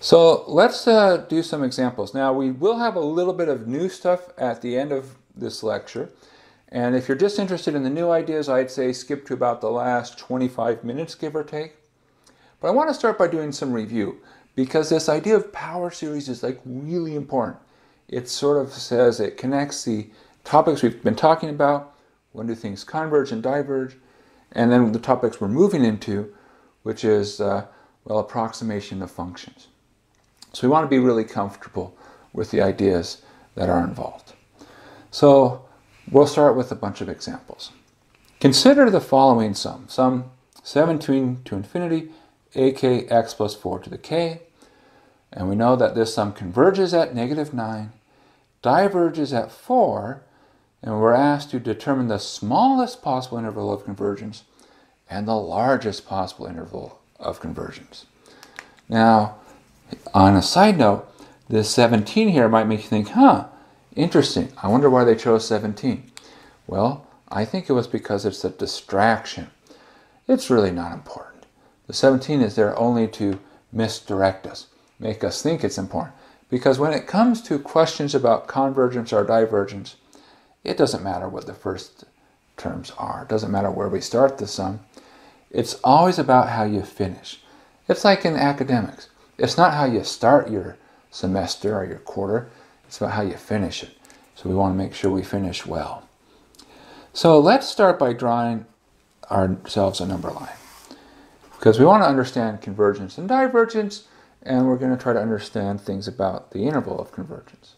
So let's do some examples. Now we will have a little bit of new stuff at the end of this lecture. And if you're just interested in the new ideas, I'd say skip to about the last 25 minutes, give or take. But I want to start by doing some review because this idea of power series is like really important. It sort of says it connects the topics we've been talking about, when do things converge and diverge, and then the topics we're moving into, which is, well, approximation of functions. So we want to be really comfortable with the ideas that are involved. So we'll start with a bunch of examples. Consider the following sum 17 to infinity, ak x plus 4 to the k. And we know that this sum converges at -9, diverges at 4, and we're asked to determine the smallest possible interval of convergence and the largest possible interval of convergence. Now, on a side note, this 17 here might make you think, interesting, I wonder why they chose 17. Well, I think it was because it's a distraction. It's really not important. The 17 is there only to misdirect us, make us think it's important. Because when it comes to questions about convergence or divergence, it doesn't matter what the first terms are. It doesn't matter where we start the sum. It's always about how you finish. It's like in academics. It's not how you start your semester or your quarter. It's about how you finish it. So we want to make sure we finish well. So let's start by drawing ourselves a number line. Because we want to understand convergence and divergence, and we're going to try to understand things about the interval of convergence.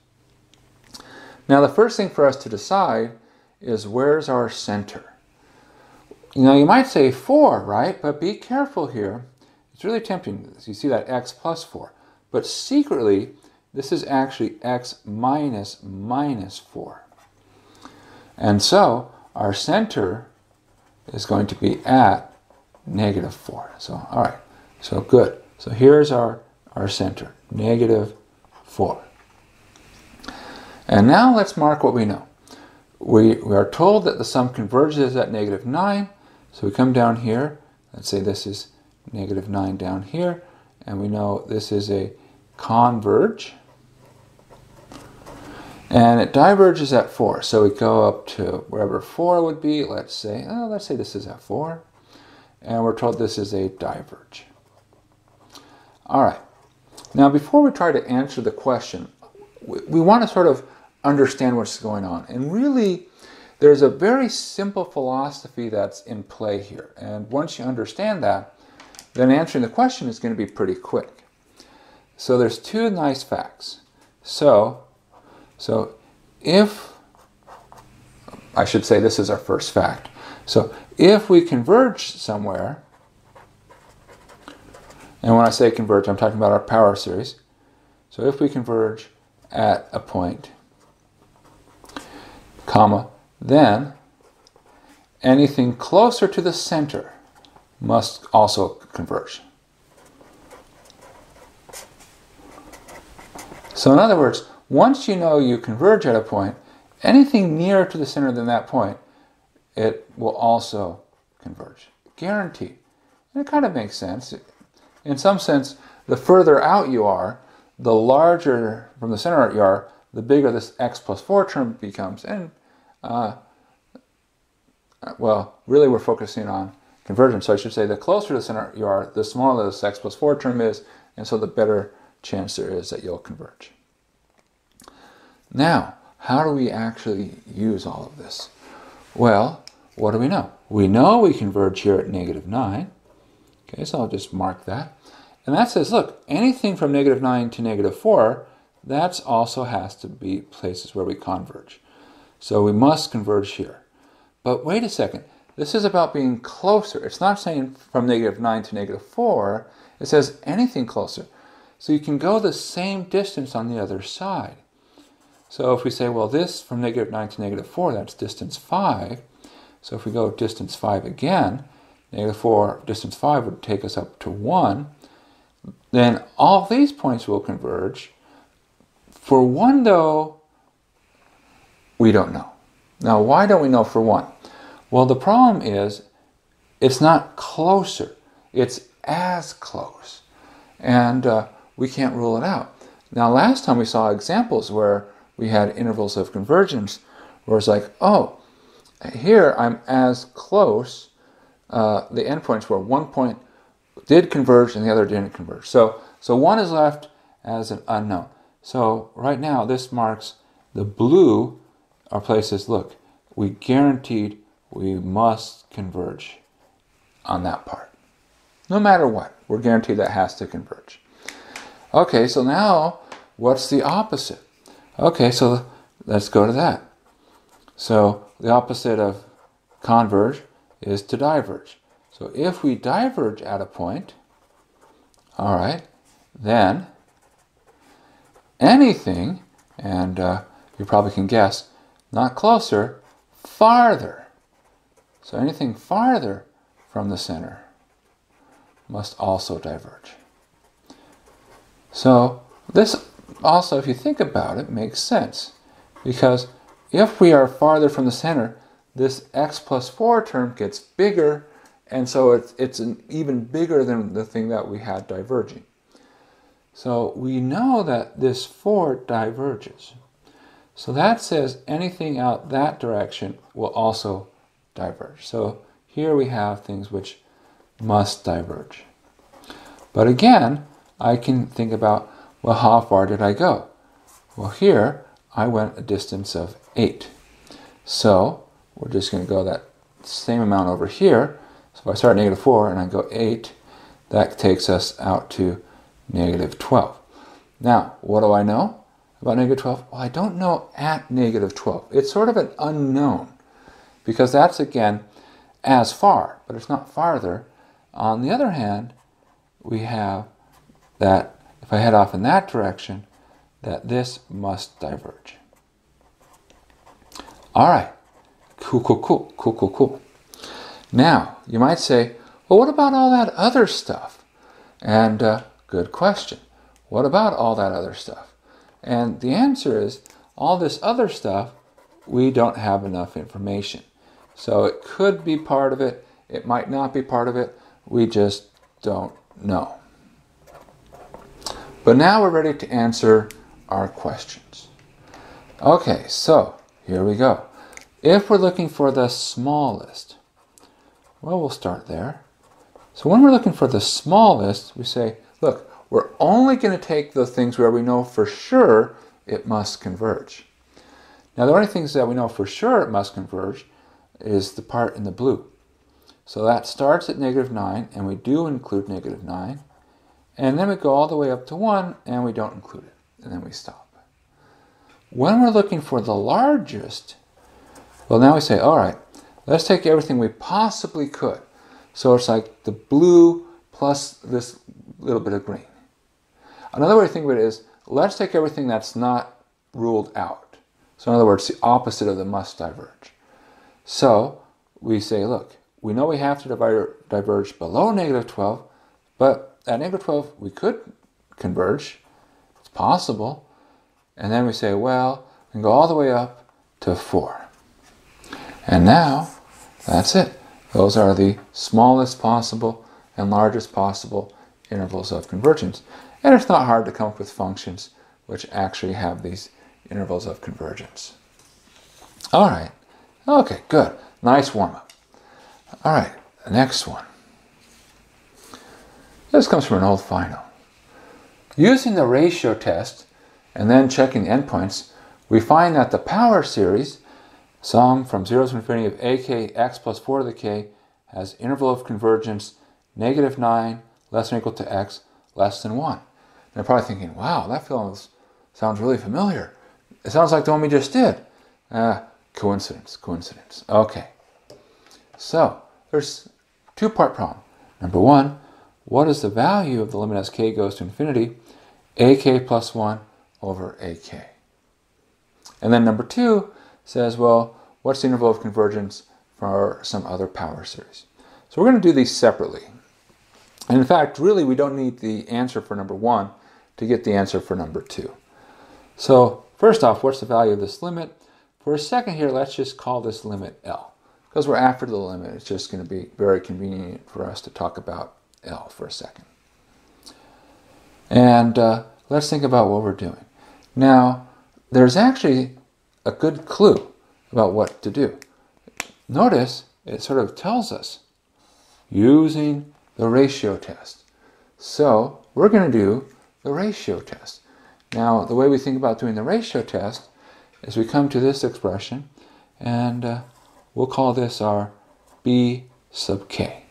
Now the first thing for us to decide is where's our center? Now you might say 4, right? But be careful here. It's really tempting. You see that x plus 4. But secretly, this is actually x minus minus 4. And so our center is going to be at -4. So, all right. So good. So here's our center, -4. And now let's mark what we know. We are told that the sum converges at -9. So we come down here. Let's say this is -9 down here. And we know this is a converge. And it diverges at 4. So we go up to wherever 4 would be. Let's say this is at 4. And we're told this is a diverge. All right. Now before we try to answer the question, we want to sort of understand what's going on. And really, there's a very simple philosophy that's in play here. And once you understand that, then answering the question is going to be pretty quick. So there's two nice facts. So if, I should say this is our first fact. So if we converge somewhere, and when I say converge, I'm talking about our power series. So if we converge at a point, comma, then anything closer to the center must also converge. So in other words, once you know you converge at a point, anything nearer to the center than that point, it will also converge. Guaranteed. And it kind of makes sense. In some sense, the further out you are, the larger from the center you are, the bigger this x plus 4 term becomes. And, well, really we're focusing on convergence. So I should say the closer to the center you are, the smaller this x plus 4 term is, and so the better chance there is that you'll converge. Now, how do we actually use all of this? Well, what do we know? We know we converge here at -9. Okay, so I'll just mark that. And that says, look, anything from -9 to -4, that also has to be places where we converge. So we must converge here. But wait a second. This is about being closer. It's not saying from -9 to -4. It says anything closer. So you can go the same distance on the other side. So if we say, well, this from -9 to -4, that's distance 5. So if we go distance 5 again, -4, distance 5 would take us up to 1. Then all these points will converge. For 1, though, we don't know. Now, why don't we know for 1? Well, the problem is it's not closer. It's as close. And we can't rule it out. Now, last time we saw examples where we had intervals of convergence, where it's like, oh, here I'm as close, the endpoints where one point did converge and the other didn't converge. So one is left as an unknown. So right now this marks the blue are places, look, we guaranteed we must converge on that part. No matter what, we're guaranteed that has to converge. Okay, so now what's the opposite? Okay, so let's go to that. So the opposite of converge is to diverge. So if we diverge at a point, all right, then anything, and you probably can guess, not closer, farther. So anything farther from the center must also diverge. So this also, if you think about it, makes sense. Because if we are farther from the center, this x plus 4 term gets bigger, and so it's even bigger than the thing that we had diverging. So we know that this 4 diverges. So that says anything out that direction will also diverge. So here we have things which must diverge. But again, I can think about, well, how far did I go? Well, here I went a distance of 8. So we're just going to go that same amount over here. So if I start at -4 and I go 8, that takes us out to -12. Now, what do I know about -12? Well, I don't know at -12. It's sort of an unknown, because that's, again, as far, but it's not farther. On the other hand, we have that if I head off in that direction, that this must diverge. All right. Cool. Now, you might say, well, what about all that other stuff? And good question. What about all that other stuff? And the answer is, all this other stuff, we don't have enough information. So it could be part of it, it might not be part of it, we just don't know. But now we're ready to answer our questions. Okay, so here we go. If we're looking for the smallest, well, we'll start there. So when we're looking for the smallest, we say, look, we're only going to take the things where we know for sure it must converge. Now, the only things that we know for sure it must converge is the part in the blue. So that starts at -9, and we do include -9. And then we go all the way up to 1, and we don't include it. And then we stop. When we're looking for the largest, well, now we say, all right, let's take everything we possibly could. So it's like the blue plus this little bit of green. Another way to think of it is, let's take everything that's not ruled out. So in other words, the opposite of the must diverge. So we say, look, we know we have to diverge below -12, but at -12 we could converge. It's possible. And then we say, well, we can go all the way up to 4. And now, that's it. Those are the smallest possible and largest possible intervals of convergence. And it's not hard to come up with functions which actually have these intervals of convergence. All right. Okay, good. Nice warm-up. All right, the next one. This comes from an old final. Using the ratio test and then checking the endpoints, we find that the power series, sum from 0 to infinity of ak x plus 4 to the k, has interval of convergence -9 less than or equal to x less than 1. And you're probably thinking, wow, that sounds really familiar. It sounds like the one we just did. Coincidence. Okay. So, there's two-part problem. Number one, what is the value of the limit as k goes to infinity, ak plus 1 over ak? And then number two says, well, what's the interval of convergence for some other power series? So we're going to do these separately. And in fact, really, we don't need the answer for number one to get the answer for number two. So first off, what's the value of this limit? For a second here, let's just call this limit L. Because we're after the limit, it's just going to be very convenient for us to talk about L for a second. And let's think about what we're doing. Now, there's actually a good clue about what to do. Notice it sort of tells us using the ratio test. So we're going to do the ratio test. Now, the way we think about doing the ratio test is we come to this expression, and we'll call this our b sub k.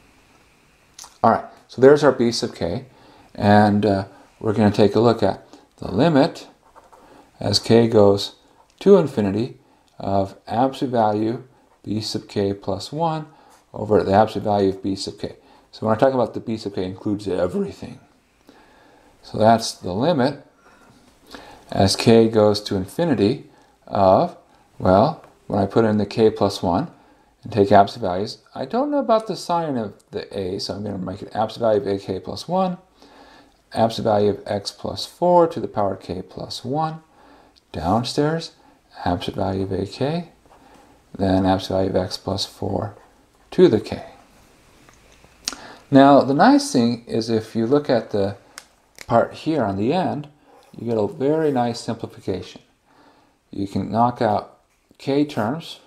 All right, so there's our b sub k, and we're going to take a look at the limit as k goes to infinity of absolute value b sub k plus 1 over the absolute value of b sub k. So when I talk about the b sub k, it includes everything. So that's the limit as k goes to infinity of, well, when I put in the k plus 1 and take absolute values, I don't know about the sign of the a, so I'm going to make it absolute value of ak plus 1, absolute value of x plus 4 to the power k plus 1, downstairs, absolute value of ak, then absolute value of x plus 4 to the k. Now, the nice thing is if you look at the part here on the end, you get a very nice simplification. You can knock out k terms,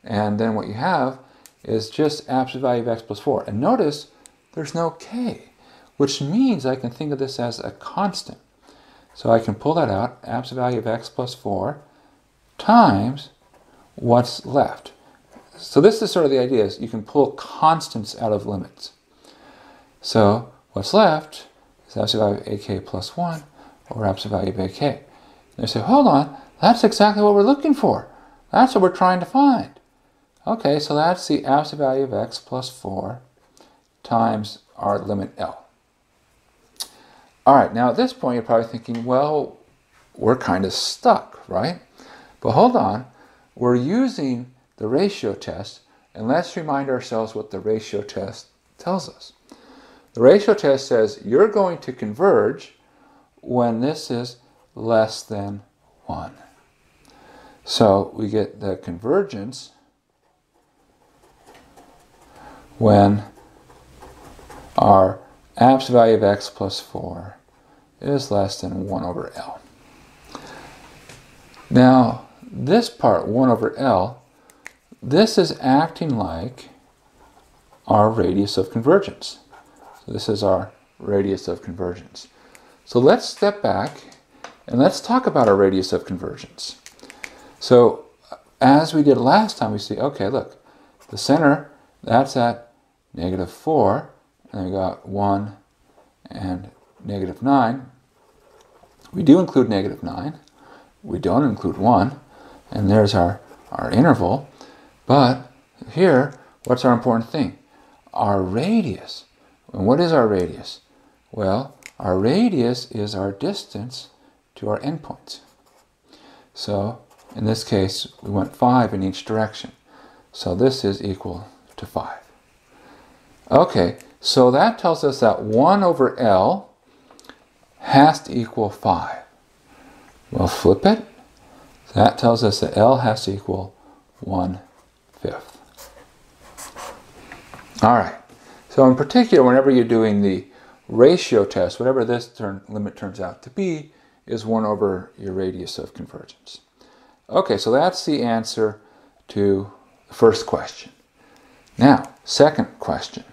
and then what you have is just absolute value of x plus 4. And notice there's no k, which means I can think of this as a constant. So I can pull that out, absolute value of x plus 4 times what's left. So this is sort of the idea, is you can pull constants out of limits. So what's left is absolute value of ak plus 1 over absolute value of ak. And they say, hold on, that's exactly what we're looking for. That's what we're trying to find. Okay, so that's the absolute value of x plus 4 times our limit L. All right, now at this point you're probably thinking, well, we're kind of stuck, right? But hold on, we're using the ratio test, and let's remind ourselves what the ratio test tells us. The ratio test says you're going to converge when this is less than 1. So we get the convergence when our absolute value of x plus 4 is less than 1 over L. Now, this part, 1 over L, this is acting like our radius of convergence. So this is our radius of convergence. So let's step back and let's talk about our radius of convergence. So as we did last time, we see, okay, look, the center, that's at -4, and we got 1 and -9. We do include -9. We don't include 1, and there's our interval. But here, what's our important thing? Our radius. And what is our radius? Well, our radius is our distance to our endpoints. So in this case, we went 5 in each direction. So this is equal to 5. Okay, so that tells us that 1 over L has to equal 5. Well, flip it. That tells us that L has to equal 1/5. All right. So in particular, whenever you're doing the ratio test, whatever this limit turns out to be, is 1 over your radius of convergence. Okay, so that's the answer to the first question. Now, second question.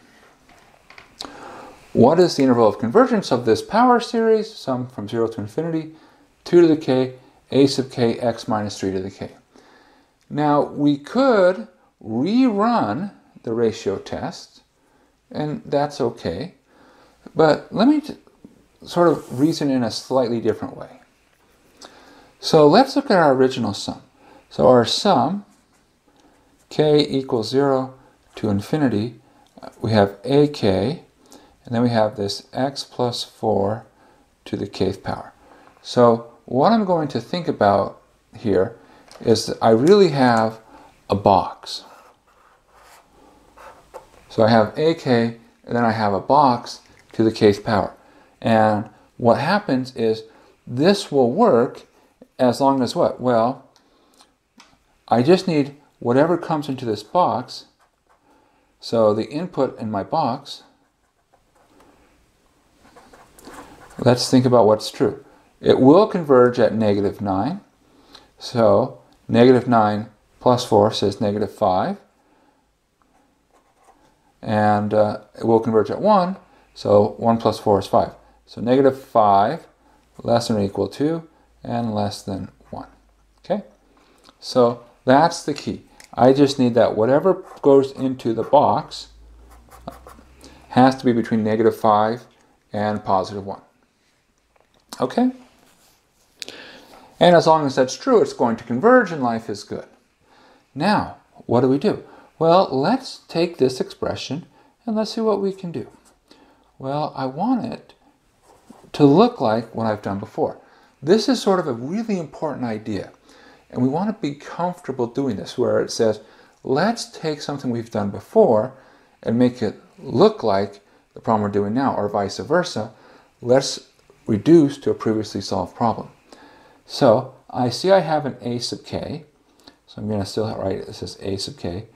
What is the interval of convergence of this power series, sum from 0 to infinity, 2 to the k, a sub k, x minus 3 to the k? Now, we could rerun the ratio test, and that's okay. But let me sort of reason in a slightly different way. So let's look at our original sum. So our sum, k equals 0 to infinity, we have ak, and then we have this x plus 4 to the kth power. So what I'm going to think about here is that I really have a box. So I have ak, and then I have a box to the kth power. And what happens is this will work as long as what? Well, I just need whatever comes into this box. So the input in my box, let's think about what's true. It will converge at -9. So -9 plus 4 says -5. And it will converge at 1. So 1 plus 4 is 5. So -5 less than or equal to and less than 1. Okay? So that's the key. I just need that whatever goes into the box has to be between -5 and +1. Okay? And as long as that's true, it's going to converge and life is good. Now, what do? Well, let's take this expression and let's see what we can do. Well, I want it to look like what I've done before. This is sort of a really important idea. And we want to be comfortable doing this, where it says, let's take something we've done before and make it look like the problem we're doing now, or vice versa. Let's reduce to a previously solved problem. So I see I have an a sub k. So I'm going to still write this as a sub k.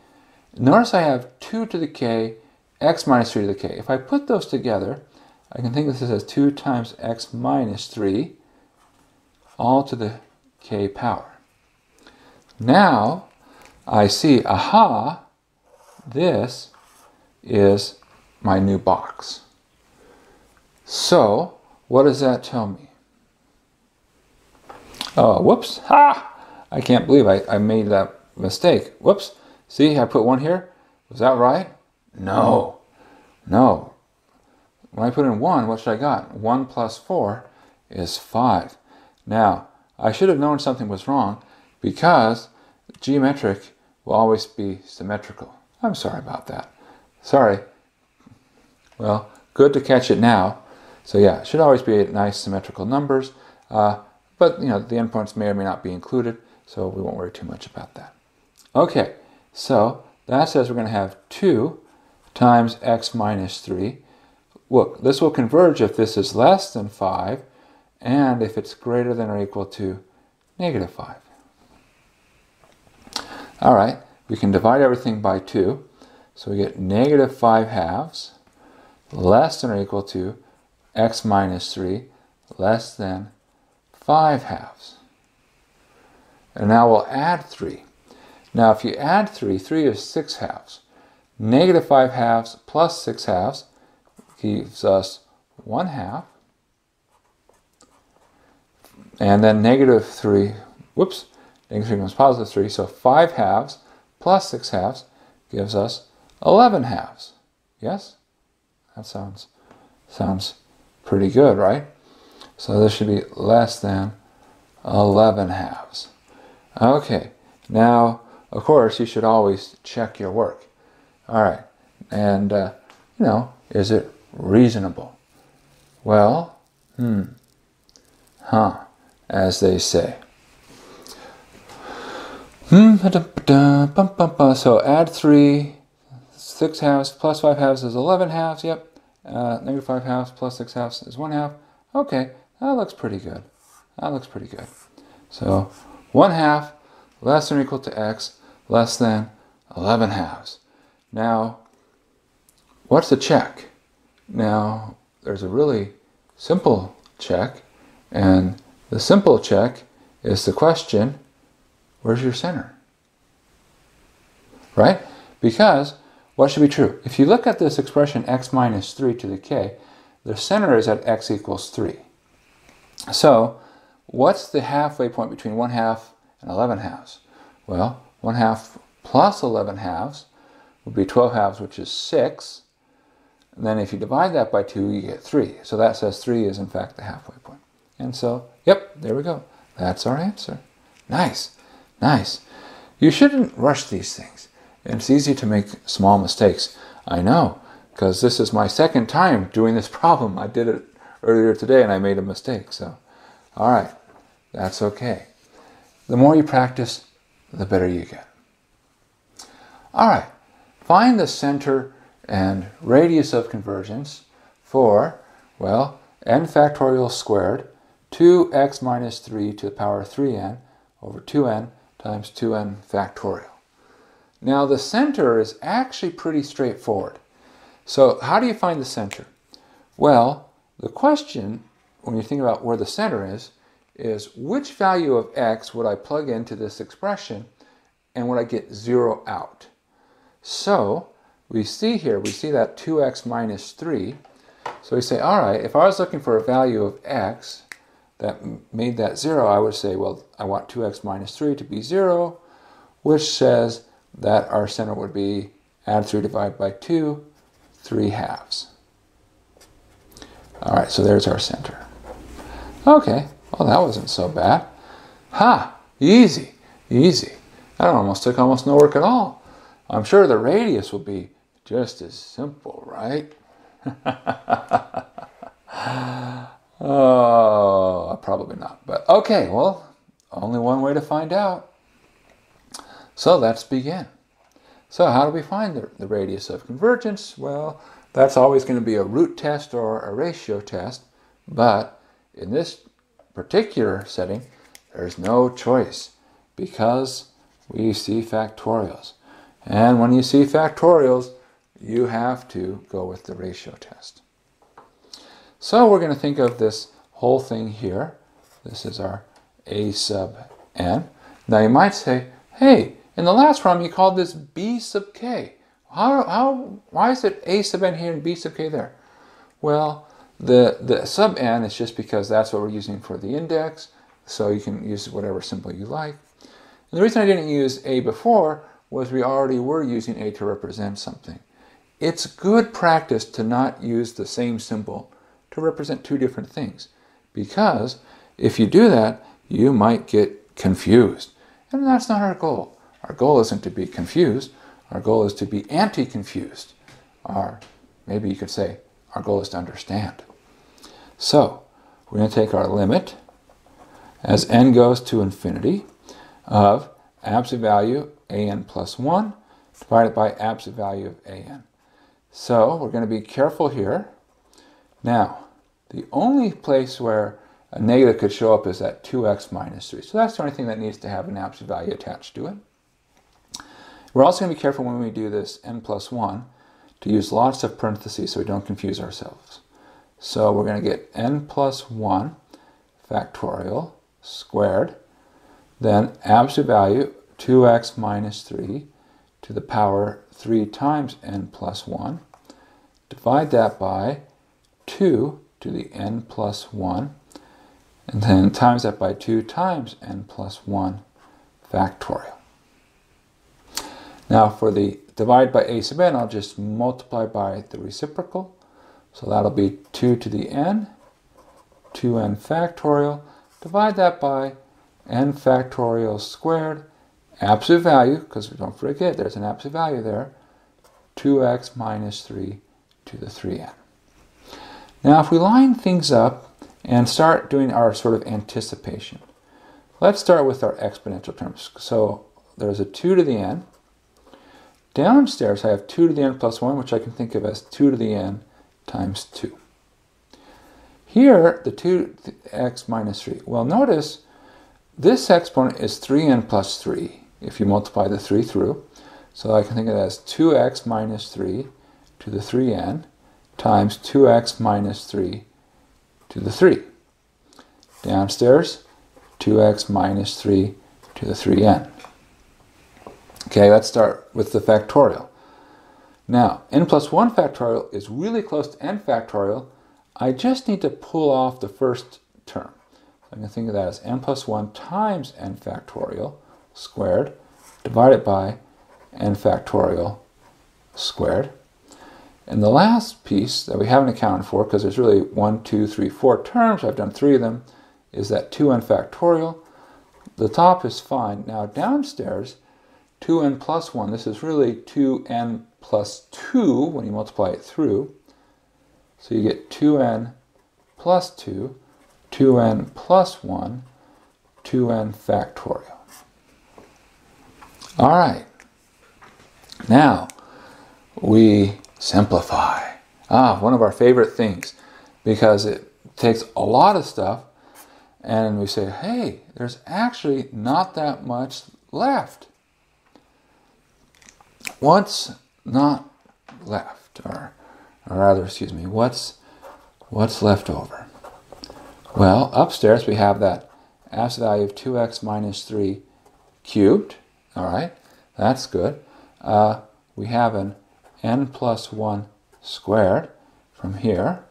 Notice I have 2 to the k, x minus 3 to the k. If I put those together, I can think of this as 2 times x minus 3, all to the k power. Now, I see, aha, this is my new box. So, what does that tell me? Oh, whoops, ha! I can't believe I made that mistake. Whoops, see, I put 1 here. Was that right? No, no. When I put in 1, what should I got? 1 plus 4 is 5. Now, I should have known something was wrong because geometric will always be symmetrical. I'm sorry about that. Sorry. Well, good to catch it now. So yeah, it should always be nice symmetrical numbers. But you know, the endpoints may or may not be included, so we won't worry too much about that. Okay, so that says we're going to have 2 times x minus 3. Look, this will converge if this is less than 5 and if it's greater than or equal to -5. All right, we can divide everything by 2. So we get -5 halves less than or equal to x minus 3 less than 5 halves. And now we'll add 3. Now if you add 3, 3 is 6 halves. -5 halves plus 6 halves gives us 1 half. And then -3, whoops, -3 becomes +3, so 5 halves plus 6 halves gives us 11 halves. Yes? That sounds pretty good, right? So this should be less than 11 halves. Okay, now, of course, you should always check your work. All right, and, you know, is it reasonable? Well, as they say. So add 3, 6 halves plus 5 halves is 11 halves, yep. -5 halves plus 6 halves is 1 half. Okay, that looks pretty good. That looks pretty good. So 1 half less than or equal to x less than 11 halves. Now, what's the check? Now, there's a really simple check, and the simple check is the question, where's your center? Right? Because what should be true? If you look at this expression x minus 3 to the k, the center is at x equals 3. So, what's the halfway point between 1 half and 11 halves? Well, 1 half plus 11 halves would be 12 halves, which is 6. And then if you divide that by 2, you get 3. So that says 3 is in fact the halfway point. And so, yep, there we go. That's our answer. Nice, nice. You shouldn't rush these things. It's easy to make small mistakes. I know, because this is my second time doing this problem. I did it earlier today and I made a mistake. So, all right, that's okay. The more you practice, the better you get. All right, find the center and radius of convergence for, well, n factorial squared 2x minus 3 to the power of 3n over 2n times 2n factorial. Now the center is actually pretty straightforward. So how do you find the center? Well, the question when you think about where the center is which value of x would I plug into this expression and would I get 0 out? So we see here, we see that 2x minus 3. So we say, all right, if I was looking for a value of x that made that 0, I would say, well, I want 2x minus 3 to be 0, which says that our center would be add 3 divided by 2, 3/2. All right, so there's our center. Okay, well, that wasn't so bad. Ha! Easy, easy. That almost took almost no work at all. I'm sure the radius will be just as simple, right? Oh, probably not. But okay, well, only one way to find out. So let's begin. So how do we find the radius of convergence? Well, that's always going to be a root test or a ratio test. But in this particular setting, there's no choice because we see factorials. And when you see factorials, you have to go with the ratio test. So we're going to think of this whole thing here. This is our a sub n. Now you might say, hey, in the last problem you called this b sub k. Why is it a sub n here and b sub k there? Well, the sub n is just because that's what we're using for the index, so you can use whatever symbol you like. And the reason I didn't use a before was we already were using a to represent something. It's good practice to not use the same symbol to represent two different things, because if you do that, you might get confused. And that's not our goal. Our goal isn't to be confused. Our goal is to be anti-confused. Or maybe you could say our goal is to understand. So we're going to take our limit as n goes to infinity of absolute value an plus 1 divided by absolute value of an. So we're going to be careful here. Now, the only place where a negative could show up is at 2x minus 3. So that's the only thing that needs to have an absolute value attached to it. We're also going to be careful when we do this n plus 1 to use lots of parentheses so we don't confuse ourselves. So we're going to get n plus 1 factorial squared, then absolute value 2x minus 3 to the power 3 times n plus 1. Divide that by 2 to the n plus 1, and then times that by 2 times n plus 1 factorial. Now for the divide by a sub n, I'll just multiply by the reciprocal. So that'll be 2 to the n, 2n factorial. Divide that by n factorial squared, absolute value, because we don't forget there's an absolute value there, 2x minus 3 to the 3n. Now if we line things up and start doing our sort of anticipation, let's start with our exponential terms. So there's a 2 to the n. Downstairs I have 2 to the n plus 1, which I can think of as 2 to the n times 2. Here, the 2x minus 3. Well, notice this exponent is 3n plus 3 if you multiply the 3 through. So I can think of it as 2x minus 3 to the 3n times 2x minus 3 to the 3. Downstairs, 2x minus 3 to the 3n. Okay, let's start with the factorial. Now, n plus 1 factorial is really close to n factorial. I just need to pull off the first term. I'm going to think of that as n plus 1 times n factorial squared divided by n factorial squared. And the last piece that we haven't accounted for, because there's really 1, 2, 3, 4 terms, I've done 3 of them, is that 2n factorial. The top is fine. Now downstairs, 2n plus 1, this is really 2n plus 2 when you multiply it through. So you get 2n plus 2, 2n plus 1, 2n factorial. All right. Now we simplify. One of our favorite things, because it takes a lot of stuff and we say, hey, there's actually not that much left. What's not left? Or rather, excuse me, what's left over? Well, upstairs we have that absolute value of 2x minus 3 cubed. All right, that's good. We have an n plus 1 squared from here.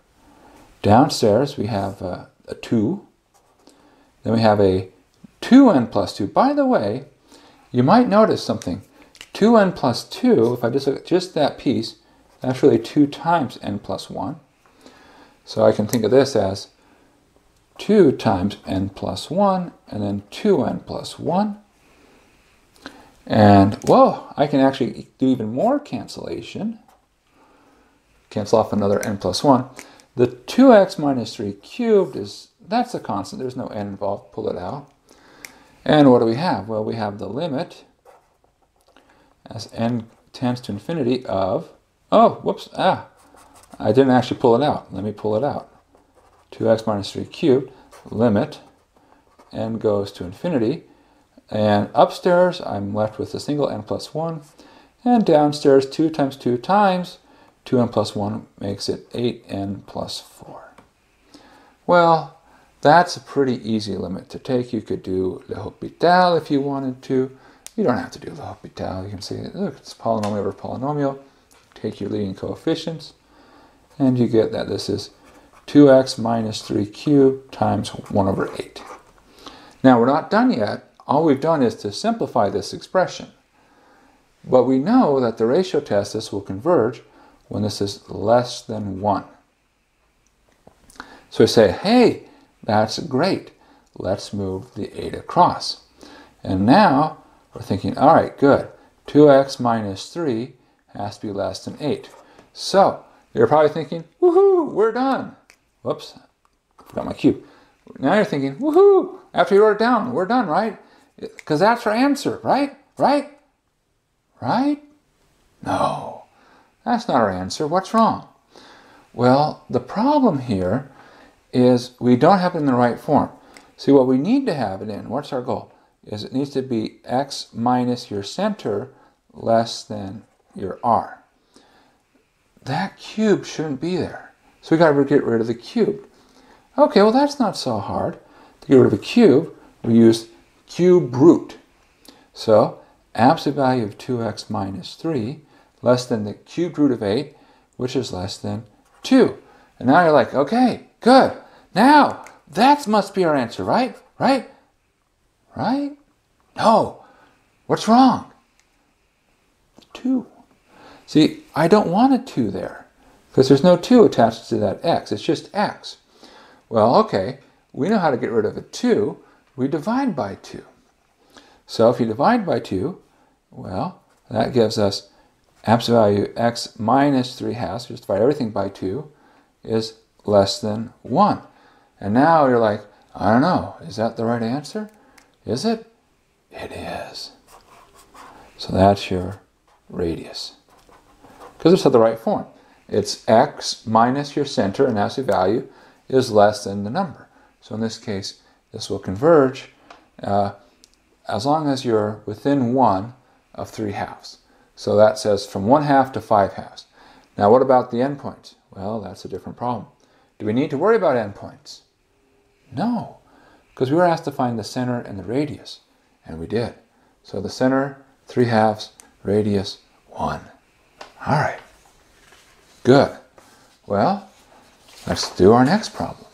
Downstairs we have a 2. Then we have a 2n plus 2. By the way, you might notice something. 2n plus 2, if I just look at just that piece, that's really 2 times n plus 1. So I can think of this as 2 times n plus 1, and then 2n plus 1. And, whoa, I can actually do even more cancellation. Cancel off another n plus 1. The 2x minus 3 cubed that's a constant. There's no n involved. Pull it out. And what do we have? Well, we have the limit as n tends to infinity of, oh, whoops, I didn't actually pull it out. Let me pull it out. 2x minus 3 cubed, limit, n goes to infinity. And upstairs, I'm left with a single n plus 1. And downstairs, 2 times 2 times 2n plus 1 makes it 8n plus 4. Well, that's a pretty easy limit to take. You could do L'Hopital if you wanted to. You don't have to do L'Hopital. You can say, look, it's polynomial over polynomial. Take your leading coefficients, and you get that this is 2x minus 3 cubed times 1 over 8. Now, we're not done yet. All we've done is to simplify this expression. But we know that the ratio test, this will converge when this is less than 1. So we say, hey, that's great. Let's move the 8 across. And now we're thinking, all right, good. 2x minus 3 has to be less than 8. So you're probably thinking, woohoo, we're done. Whoops, I forgot my cube. Now you're thinking, woohoo, after you wrote it down, we're done, right? Because that's our answer, right? Right? Right? No, that's not our answer. What's wrong? Well, the problem here is we don't have it in the right form. See, what we need to have it in, what's our goal? Is it needs to be x minus your center less than your r. That cube shouldn't be there. So we got to get rid of the cube. Okay, well that's not so hard. To get rid of a cube, we use cube root. So absolute value of 2x minus 3 less than the cubed root of 8, which is less than 2. And now you're like, okay, good. Now, that must be our answer, right? Right? Right? No. What's wrong? 2. See, I don't want a 2 there because there's no 2 attached to that x. It's just x. Well, okay, we know how to get rid of a 2. We divide by 2. So if you divide by 2, well, that gives us absolute value x minus 3 halves, just divide everything by 2, is less than 1. And now you're like, I don't know, is that the right answer? Is it? It is. So that's your radius. Because it's at the right form. It's x minus your center, and absolute value is less than the number. So in this case, this will converge as long as you're within 1 of 3 halves. So that says from 1 half to 5 halves. Now what about the endpoints? Well, that's a different problem. Do we need to worry about endpoints? No, because we were asked to find the center and the radius, and we did. So the center, 3 halves, radius, 1. All right, good. Well, let's do our next problem.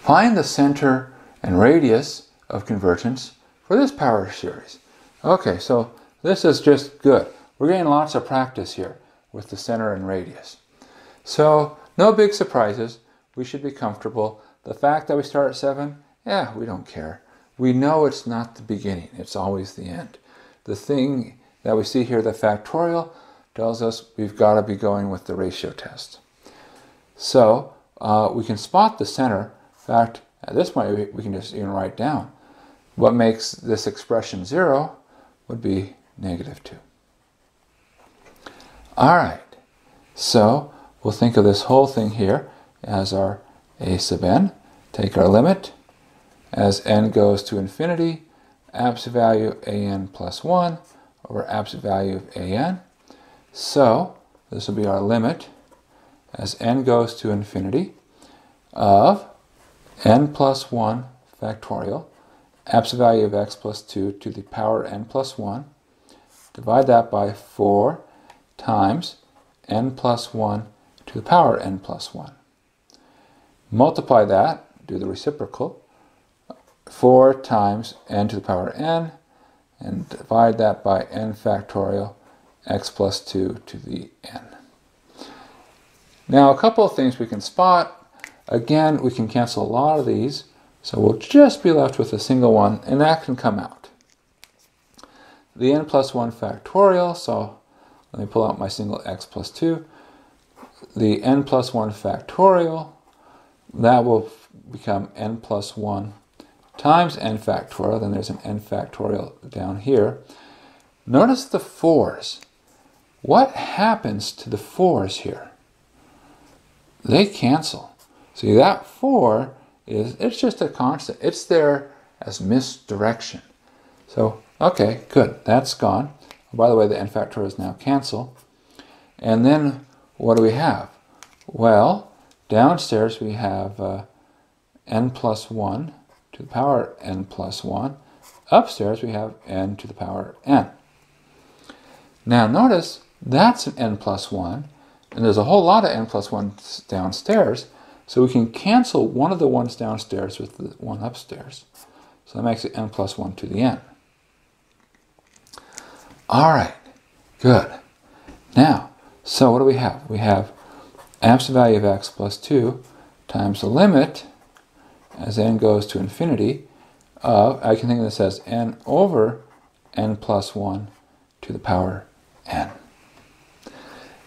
Find the center and radius of convergence for this power series. Okay, so this is just good. We're getting lots of practice here with the center and radius. So no big surprises. We should be comfortable. The fact that we start at 7, yeah, we don't care. We know it's not the beginning. It's always the end. The thing that we see here, the factorial, tells us we've got to be going with the ratio test. So we can spot the center. In fact, at this point, we can just even write down what makes this expression 0 would be -2. All right, so we'll think of this whole thing here as our a sub n. Take our limit as n goes to infinity, absolute value of an plus 1 over absolute value of an. So this will be our limit as n goes to infinity. of n plus 1 factorial, absolute value of x plus 2 to the power n plus 1. Divide that by 4 times n plus 1 to the power n plus 1. Multiply that, do the reciprocal, 4 times n to the power n, and divide that by n factorial x plus 2 to the n. Now a couple of things we can spot. Again, we can cancel a lot of these, so we'll just be left with a single one, and that can come out. The n plus 1 factorial, so let me pull out my single x plus 2. The n plus 1 factorial, that will become n plus 1 times n factorial, then there's an n factorial down here. Notice the 4's. What happens to the 4's here? They cancel. See, that 4 it's just a constant. It's there as misdirection. So, okay, good, that's gone. By the way, the n factorial is now cancel. And then what do we have? Well, downstairs we have n plus 1 to the power n plus 1. Upstairs we have n to the power n. Now notice that's an n plus 1, and there's a whole lot of n plus 1s downstairs, so we can cancel one of the ones downstairs with the one upstairs. So that makes it n plus 1 to the n. All right, good. Now, so what do we have? We have absolute value of x plus 2 times the limit as n goes to infinity of, I can think of this as n over n plus 1 to the power n.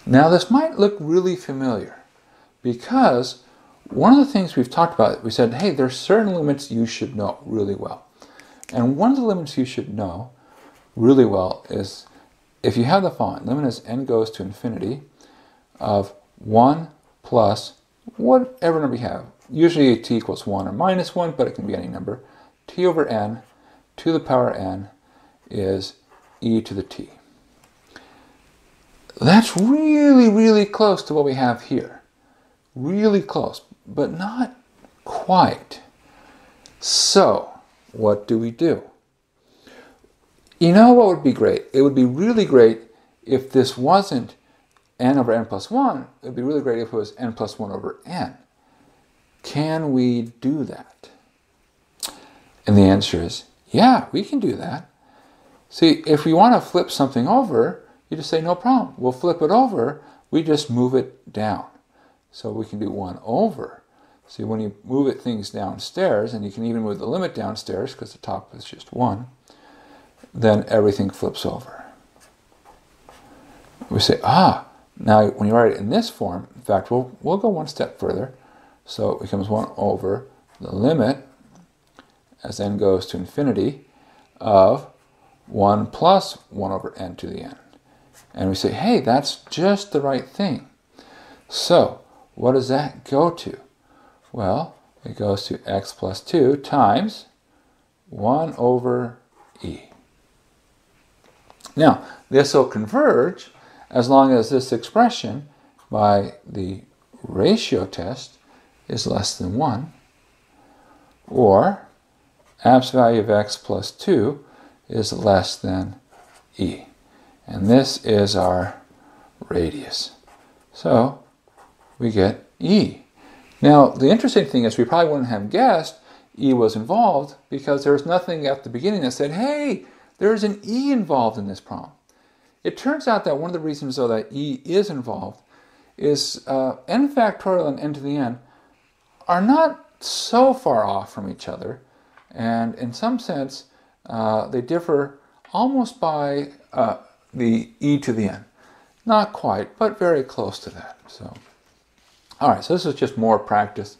Now this might look really familiar because one of the things we've talked about, we said, hey, there's certain limits you should know really well. And one of the limits you should know really well is if you have the following, limit as n goes to infinity of 1 plus whatever number you have. Usually t equals 1 or minus 1, but it can be any number. T over n to the power n is e to the t. That's really, really close to what we have here. Really close, but not quite. So, what do we do? You know what would be great? It would be really great if this wasn't n over n plus 1. It would be really great if it was n plus 1 over n. Can we do that? And the answer is, yeah, we can do that. See, if we want to flip something over, you just say, no problem. We'll flip it over. We just move it down. So we can do 1 over. See, when you move things downstairs, and you can even move the limit downstairs because the top is just 1, then everything flips over. We say, now when you write it in this form, in fact, we'll go one step further. So it becomes 1 over the limit as n goes to infinity of 1 plus 1 over n to the n. And we say, hey, that's just the right thing. So what does that go to? Well, it goes to x plus 2 times 1 over e. Now, this will converge as long as this expression by the ratio test is less than 1, or absolute value of x plus 2 is less than e. And this is our radius. So we get e. Now, the interesting thing is we probably wouldn't have guessed e was involved because there was nothing at the beginning that said, hey, there's an e involved in this problem. It turns out that one of the reasons, though, that e is involved is n factorial and n to the n are not so far off from each other, and in some sense they differ almost by the e to the n. Not quite, but very close to that. So, all right, so this is just more practice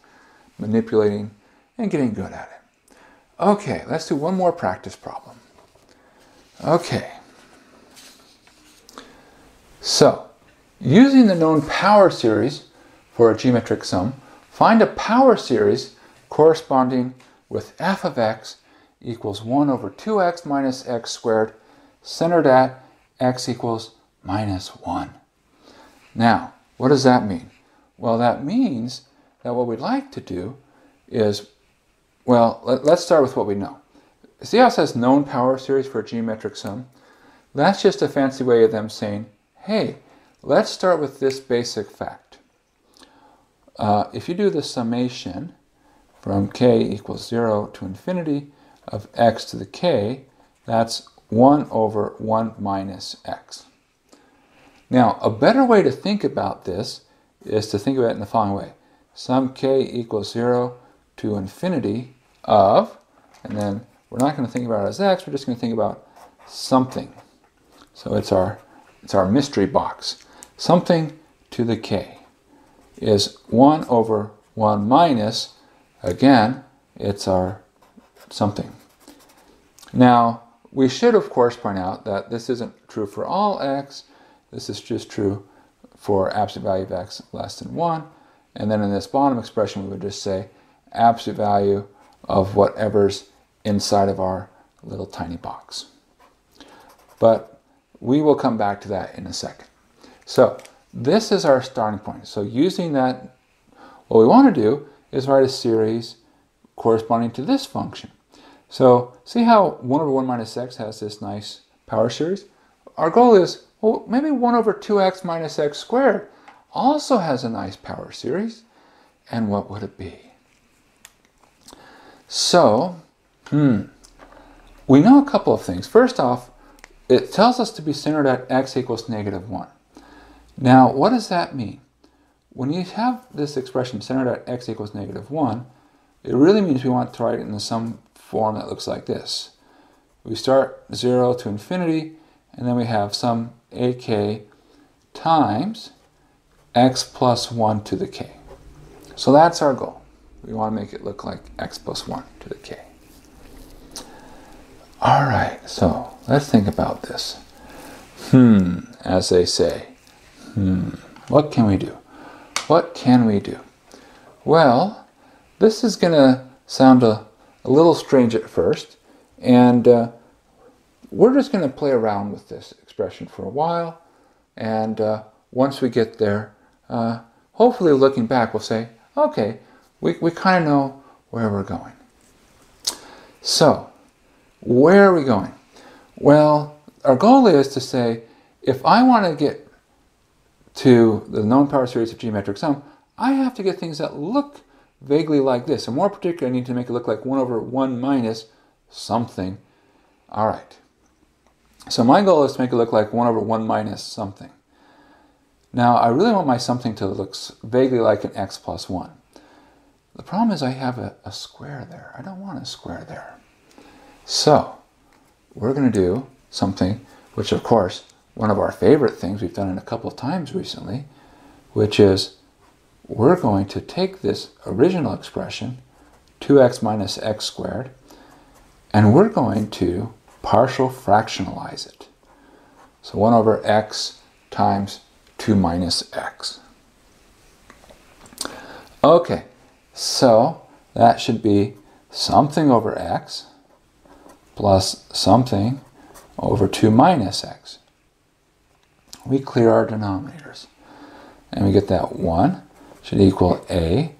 manipulating and getting good at it. Okay, let's do one more practice problem. Okay. So, using the known power series for a geometric sum, find a power series corresponding with f of x equals 1 over 2x minus x squared, centered at x equals minus 1. Now, what does that mean? Well, that means that what we'd like to do is, well, let's start with what we know. See how it says known power series for a geometric sum? That's just a fancy way of them saying, hey, let's start with this basic fact. If you do the summation from k equals 0 to infinity of x to the k, that's 1 over 1 minus x. Now, a better way to think about this is to think about it in the following way. Sum k equals 0 to infinity of, and then we're not going to think about it as x, we're just going to think about something. So it's our mystery box. Something to the k is 1 over 1 minus, again, it's our something. Now, we should, of course, point out that this isn't true for all x. This is just true for absolute value of x less than 1. And then in this bottom expression, we would just say absolute value of whatever's inside of our little tiny box. But we will come back to that in a second. So this is our starting point. So using that, what we want to do is write a series corresponding to this function. So see how 1 over 1 minus x has this nice power series? Our goal is, well, maybe 1 over 2x minus x squared also has a nice power series. And what would it be? So, we know a couple of things. First off, it tells us to be centered at x equals negative 1. Now, what does that mean? When you have this expression centered at x equals negative 1, it really means we want to write it in some form that looks like this. We start 0 to infinity, and then we have some ak times x plus 1 to the k. So that's our goal. We want to make it look like x plus 1 to the k. All right, so let's think about this. As they say. What can we do? What can we do? Well, this is going to sound a little strange at first, and we're just going to play around with this expression for a while, and once we get there, hopefully looking back, we'll say, okay, we kind of know where we're going. So, where are we going? Well, our goal is to say, if I want to get to the known power series of geometric sum, I have to get things that look vaguely like this. And more particularly, I need to make it look like 1 over 1 minus something. All right. So my goal is to make it look like 1 over 1 minus something. Now, I really want my something to look vaguely like an x plus 1. The problem is I have a square there. I don't want a square there. So, we're going to do something which, of course, one of our favorite things we've done it a couple of times recently, which is we're going to take this original expression, 2x minus x squared, and we're going to partial fractionalize it. So 1 over x times 2 minus x. Okay, so that should be something over x plus something over 2 minus x. We clear our denominators, and we get that 1 should equal a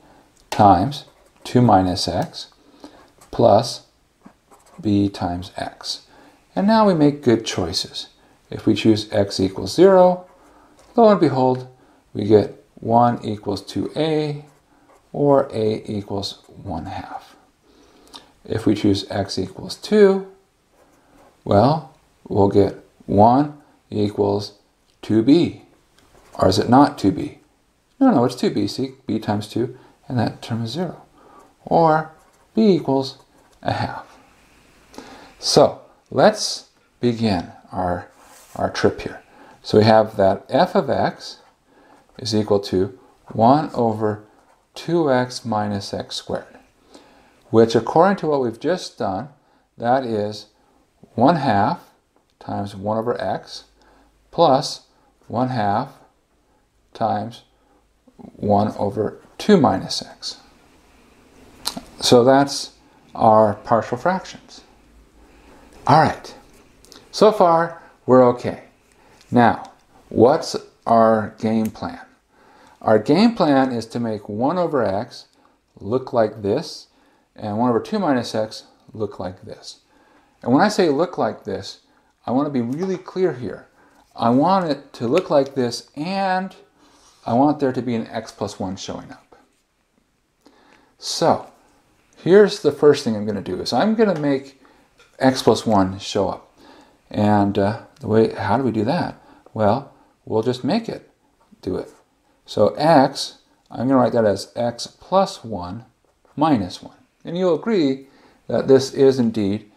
times 2 minus x plus b times x. And now we make good choices. If we choose x equals 0, lo and behold, we get 1 equals 2a, or a equals 1/2. If we choose x equals 2, well, we'll get 1 equals 2b. Or is it not 2b? No, it's 2b. See, b times 2, and that term is 0. Or b equals 1/2. So, let's begin our trip here. So we have that f of x is equal to 1 over 2x minus x squared, which according to what we've just done, that is 1/2 times 1 over x plus 1/2 times 1 over 2 minus x. So that's our partial fractions. All right, so far we're okay. Now, what's our game plan? Our game plan is to make 1 over x look like this, and 1 over 2 minus x look like this. And when I say look like this, I want to be really clear here. I want it to look like this, and I want there to be an x plus 1 showing up. So here's the first thing I'm going to do is I'm going to make x plus 1 show up. And how do we do that? Well, we'll just make it do it. So x, I'm going to write that as x plus 1 minus 1. And you'll agree that this is indeed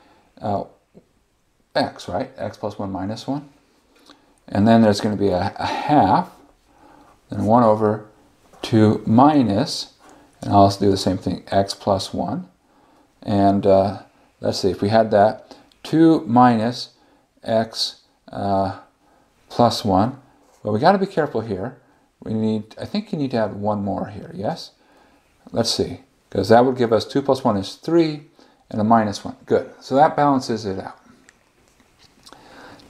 x, right? X plus 1 minus 1. And then there's going to be a half, then 1 over 2 minus, and I'll also do the same thing, x plus 1. And let's see, if we had that, 2 minus x plus 1. Well, we got to be careful here. I think you need to add one more here, yes? Let's see, because that would give us 2 plus 1 is 3, and a minus 1. Good, so that balances it out.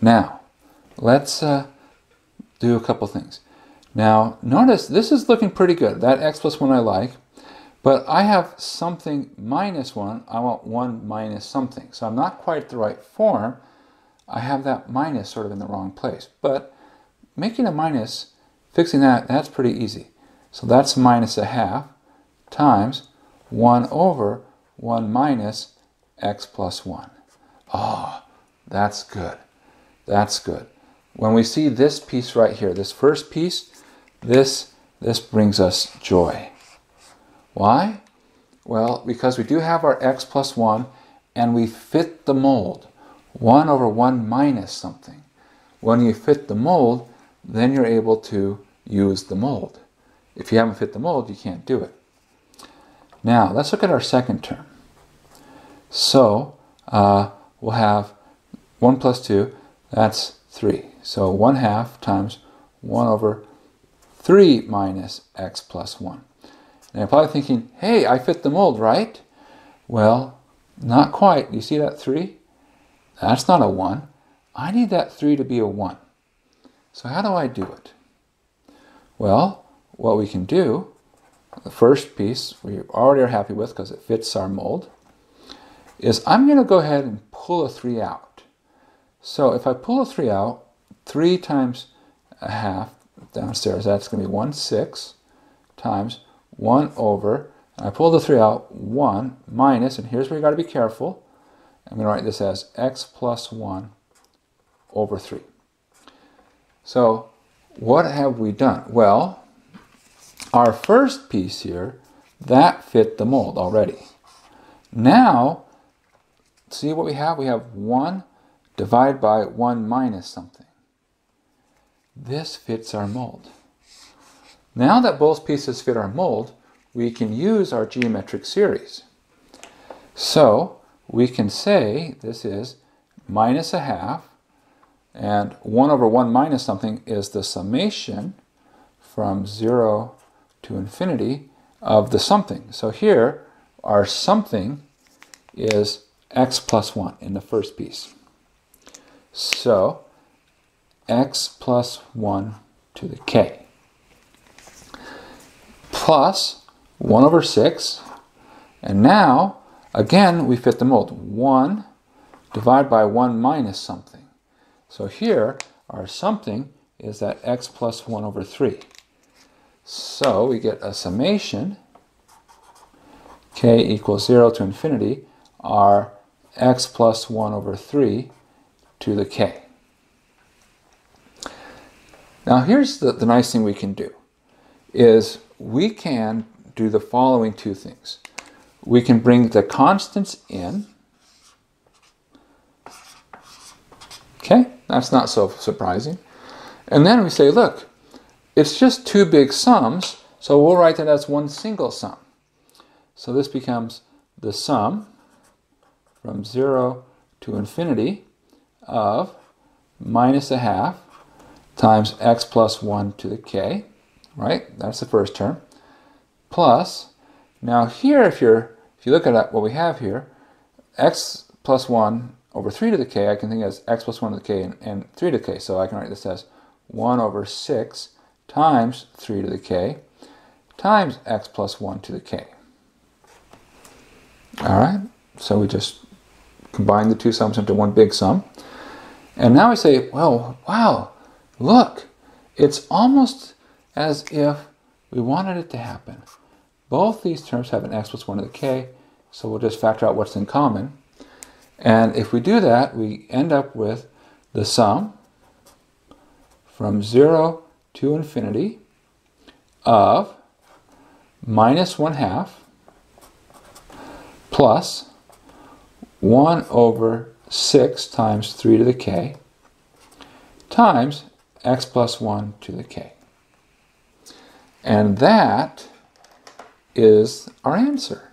Now, let's do a couple things. Now, notice this is looking pretty good. That x plus 1 I like, but I have something minus 1. I want 1 minus something. So I'm not quite the right form. I have that minus sort of in the wrong place. But making a minus, fixing that, that's pretty easy. So that's minus a half times 1 over 1 minus x plus 1. Oh, that's good. That's good. When we see this piece right here, this first piece, this brings us joy. Why? Well, because we do have our x plus 1, and we fit the mold. 1 over 1 minus something. When you fit the mold, then you're able to use the mold. If you haven't fit the mold, you can't do it. Now, let's look at our second term. So, we'll have 1 plus 2, that's 3. So 1 half times 1 over 3 minus x plus 1. And you're probably thinking, hey, I fit the mold, right? Well, not quite. You see that 3? That's not a 1. I need that 3 to be a 1. So how do I do it? Well, what we can do, the first piece we already are happy with because it fits our mold, is I'm going to go ahead and pull a 3 out. So if I pull a 3 out, 3 times a half downstairs, that's going to be 1/6 times 1 over, and I pull the 3 out, 1 minus, and here's where you got to be careful. I'm going to write this as x plus 1 over 3. So what have we done? Well, our first piece here, that fit the mold already. Now, see what we have? We have 1 divided by 1 minus something. This fits our mold. Now that both pieces fit our mold, we can use our geometric series. So we can say this is minus a half, and 1 over 1 minus something is the summation from 0 to infinity of the something. So here, our something is x plus 1 in the first piece. So x plus 1 to the k plus 1 over 6. And now, again, we fit the mold. 1 divided by 1 minus something. So here, our something is that x plus 1 over 3. So we get a summation, k equals 0 to infinity, our x plus 1 over 3 to the k. Now here's the nice thing we can do, is we can do the following two things. We can bring the constants in. Okay, that's not so surprising. And then we say, look, it's just two big sums, so we'll write that as one single sum. So this becomes the sum from 0 to infinity of minus a half times x plus 1 to the k, right? That's the first term. Plus, now here, if you look at what we have here, x plus 1 over 3 to the k, I can think as x plus 1 to the k and 3 to the k. So I can write this as 1 over 6 times 3 to the k times x plus 1 to the k. All right, so we just combine the two sums into one big sum. And now we say, well, wow, look, it's almost as if we wanted it to happen. Both these terms have an x plus 1 to the k, so we'll just factor out what's in common. And if we do that, we end up with the sum from 0 to infinity of minus 1/2 plus 1 over 6 times 3 to the k times x plus 1 to the k. And that is our answer.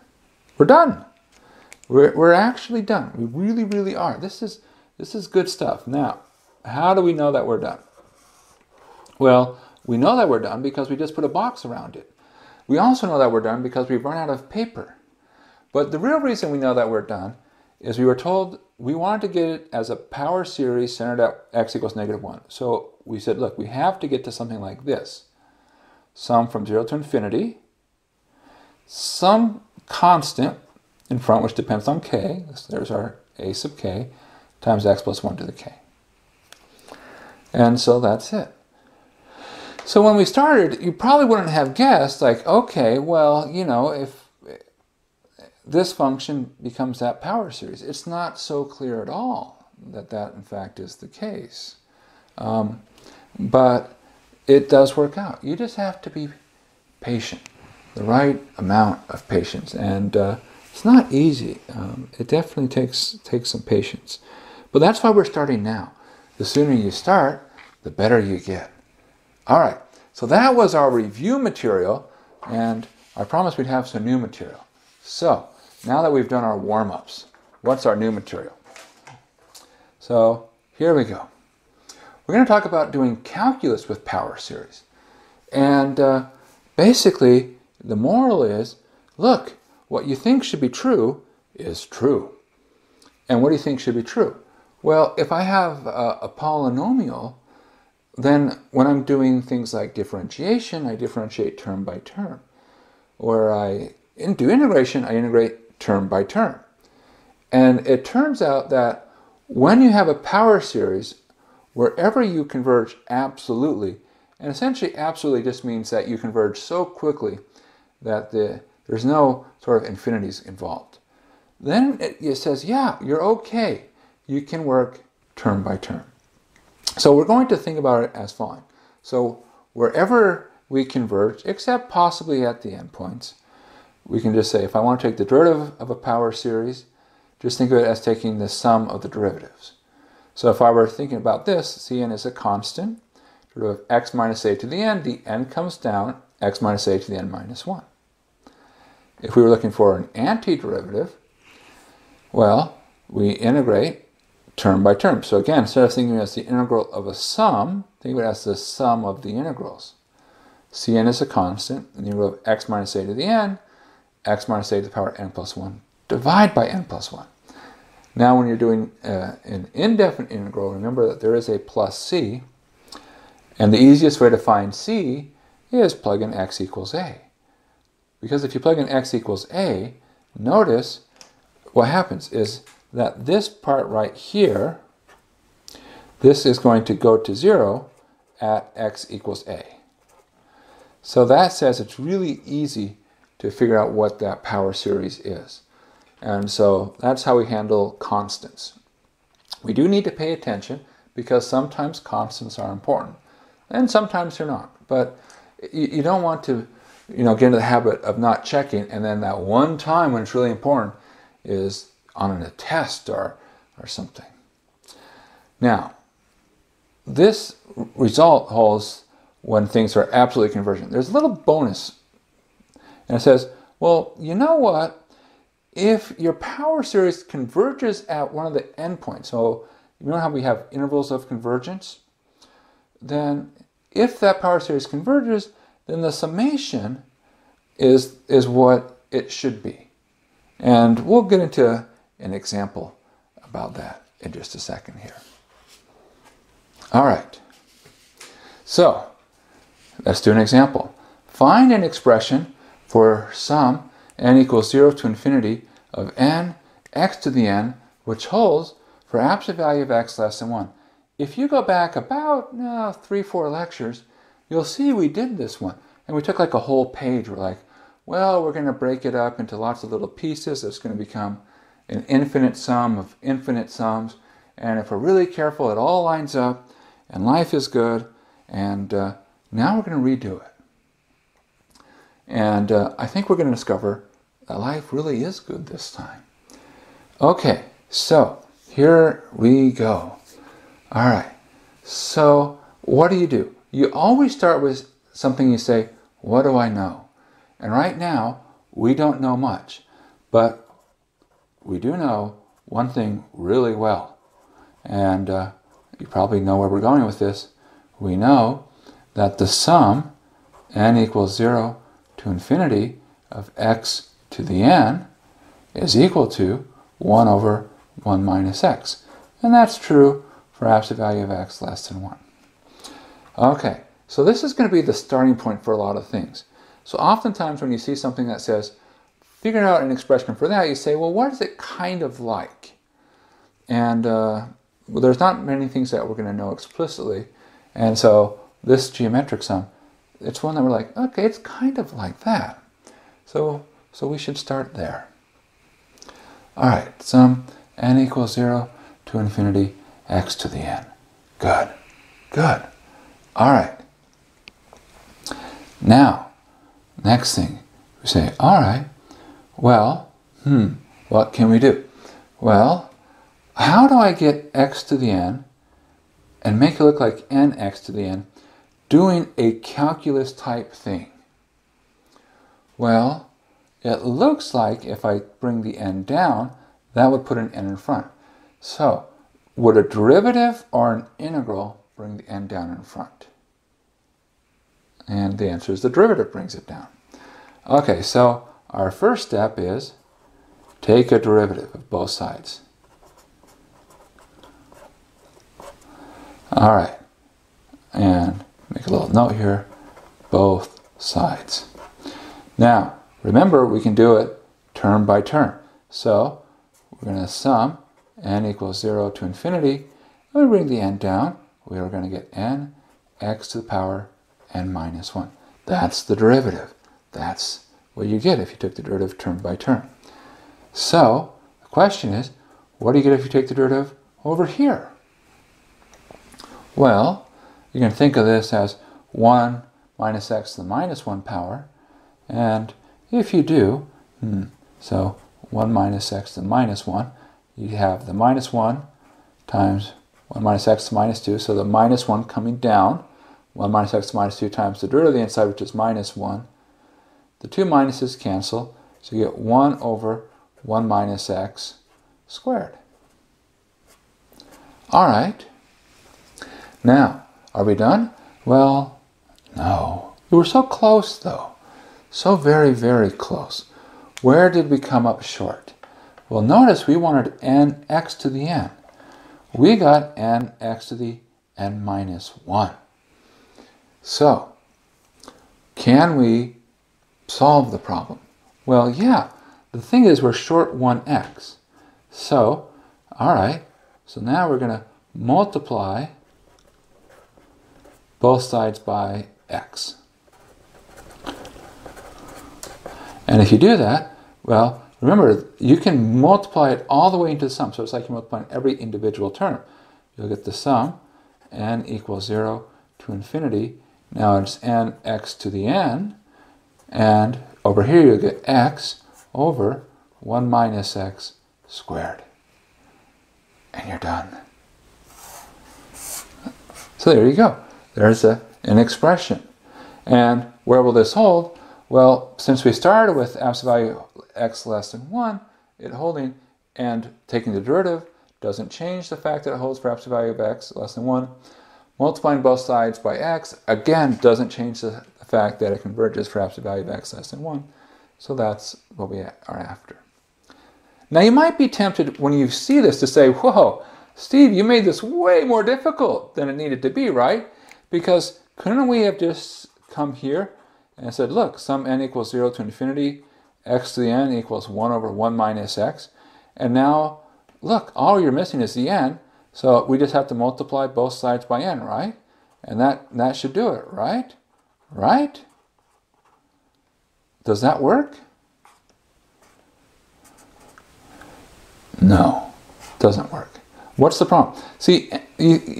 We're done. We're actually done. We really, really are. This is good stuff. Now, how do we know that we're done? Well, we know that we're done because we just put a box around it. We also know that we're done because we've run out of paper. But the real reason we know that we're done is we were told we wanted to get it as a power series centered at x equals -1. So we said, look, we have to get to something like this. Sum from 0 to infinity, some constant in front which depends on k, there's our a sub k, times x plus 1 to the k. And so that's it. So when we started, you probably wouldn't have guessed, like, okay, well, you know, if this function becomes that power series, it's not so clear at all that that, in fact, is the case. But it does work out. You just have to be patient, the right amount of patience. And it's not easy. It definitely takes some patience. But that's why we're starting now. The sooner you start, the better you get. All right, so that was our review material, and I promised we'd have some new material. So now that we've done our warm-ups, what's our new material? So here we go. We're going to talk about doing calculus with power series. And basically, the moral is, look, what you think should be true is true. And what do you think should be true? Well, if I have a polynomial, then when I'm doing things like differentiation, I differentiate term by term. Or I do integration, I integrate term by term. And it turns out that when you have a power series, wherever you converge absolutely, and essentially absolutely just means that you converge so quickly that there's no sort of infinities involved, then it says, yeah, you're okay. You can work term by term. So we're going to think about it as following. So wherever we converge, except possibly at the endpoints, we can just say, if I want to take the derivative of a power series, just think of it as taking the sum of the derivatives. So if I were thinking about this, Cn is a constant, derivative of x minus a to the n comes down, x minus a to the n minus 1. If we were looking for an antiderivative, well, we integrate term by term. So again, instead of thinking of it as the integral of a sum, think of it as the sum of the integrals. Cn is a constant, and the integral of x minus a to the n, x minus a to the power n plus 1, divide by n plus 1. Now when you're doing an indefinite integral, remember that there is a plus c, and the easiest way to find c is plug in x equals a. Because if you plug in x equals a, notice what happens is that this part right here, this is going to go to 0 at x equals a. So that says it's really easy to figure out what that power series is. And so that's how we handle constants. We do need to pay attention because sometimes constants are important and sometimes they're not. But you don't want to get into the habit of not checking, and then that one time when it's really important is on a test or something. Now, this result holds when things are absolutely convergent. There's a little bonus, and it says, well, you know what? If your power series converges at one of the endpoints, so you know how we have intervals of convergence? Then if that power series converges, then the summation is what it should be. And we'll get into an example about that in just a second here. All right. So let's do an example. Find an expression for sum n equals 0 to infinity of n x to the n, which holds for absolute value of x less than 1. If you go back about 3-4 lectures, you'll see we did this one. And we took like a whole page. We're like, well, we're going to break it up into lots of little pieces. It's going to become an infinite sum of infinite sums. And if we're really careful, it all lines up and life is good. And now we're going to redo it. And I think we're going to discover that life really is good this time. Okay, so here we go. All right, so what do? You always start with something you say, what do I know? And right now, we don't know much, but we do know one thing really well. And you probably know where we're going with this. We know that the sum n equals 0 to infinity of x to the n is equal to 1 over 1 minus x. And that's true for absolute value of x less than 1. Okay, so this is going to be the starting point for a lot of things. So oftentimes when you see something that says, figure out an expression for that, you say, well, what is it kind of like? And well, there's not many things that we're going to know explicitly. And so this geometric sum, it's one that we're like, okay, it's kind of like that. So we should start there. All right, sum n equals 0 to infinity x to the n. Good, good. All right. Now, next thing, we say, all right, well, what can we do? Well, how do I get x to the n and make it look like nx to the n doing a calculus type thing? Well, it looks like if I bring the n down, that would put an n in front. So, would a derivative or an integral bring the n down in front? And the answer is the derivative brings it down. Okay, so our first step is take a derivative of both sides. All right, and make a little note here, both sides. Now, remember, we can do it term by term. So we're going to sum n equals 0 to infinity. When we bring the n down, we are going to get n x to the power n minus 1. That's the derivative. That's what you get if you took the derivative term by term. So the question is, what do you get if you take the derivative over here? Well, you can think of this as 1 minus x to the minus 1 power. And if you do, so 1 minus x to the minus 1, you have the minus 1 times 1 minus x to the minus 2, so the minus 1 coming down, 1 minus x to the minus 2 times the derivative of the inside, which is minus 1. The two minuses cancel, so you get 1 over 1 minus x squared. All right. Now, are we done? Well, no. We were so close, though. So very, very close. Where did we come up short? Well, notice we wanted nx to the n. We got nx to the n minus 1. So, can we solve the problem? Well, yeah. The thing is, we're short 1x. So, all right. So now we're going to multiply both sides by x. And if you do that, well, remember, you can multiply it all the way into the sum. So it's like you're multiplying every individual term. You'll get the sum, n equals 0 to infinity. Now it's nx to the n. And over here you'll get x over 1 minus x squared. And you're done. So there you go. There's an expression. And where will this hold? Well, since we started with absolute value x less than 1, it holding and taking the derivative doesn't change the fact that it holds for absolute value of x less than 1. Multiplying both sides by x, again, doesn't change the fact that it converges for absolute value of x less than 1. So that's what we are after. Now you might be tempted when you see this to say, whoa, Steve, you made this way more difficult than it needed to be, right? Because couldn't we have just come here and said, look, sum n equals 0 to infinity, x to the n equals 1 over 1 minus x. And now, look, all you're missing is the n, so we just have to multiply both sides by n, right? And that should do it, right? Right? Does that work? No, doesn't work. What's the problem? See,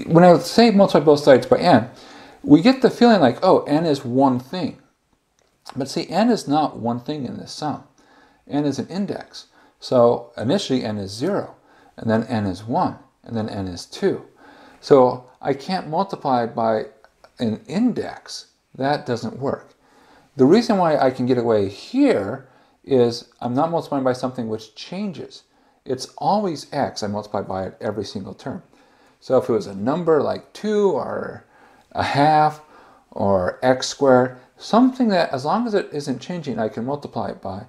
when I say multiply both sides by n, we get the feeling like, oh, n is one thing. But see, n is not one thing in this sum. N is an index. So initially n is 0, and then n is 1, and then n is 2. So I can't multiply by an index. That doesn't work. The reason why I can get away here is I'm not multiplying by something which changes. It's always x. I multiply by it every single term. So if it was a number like 2 or a half or x squared, something that as long as it isn't changing, I can multiply it by.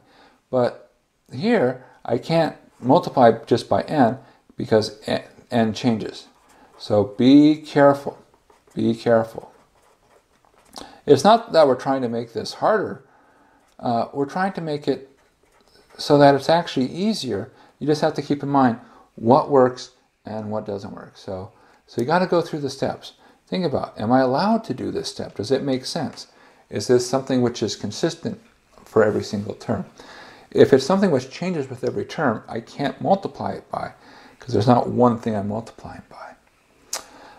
But here, I can't multiply just by n because n changes. So be careful. Be careful. It's not that we're trying to make this harder. We're trying to make it so that it's actually easier. You just have to keep in mind what works and what doesn't work. So you got to go through the steps. Think about, am I allowed to do this step? Does it make sense? Is this something which is consistent for every single term? If it's something which changes with every term, I can't multiply it by, because there's not one thing I'm multiplying by.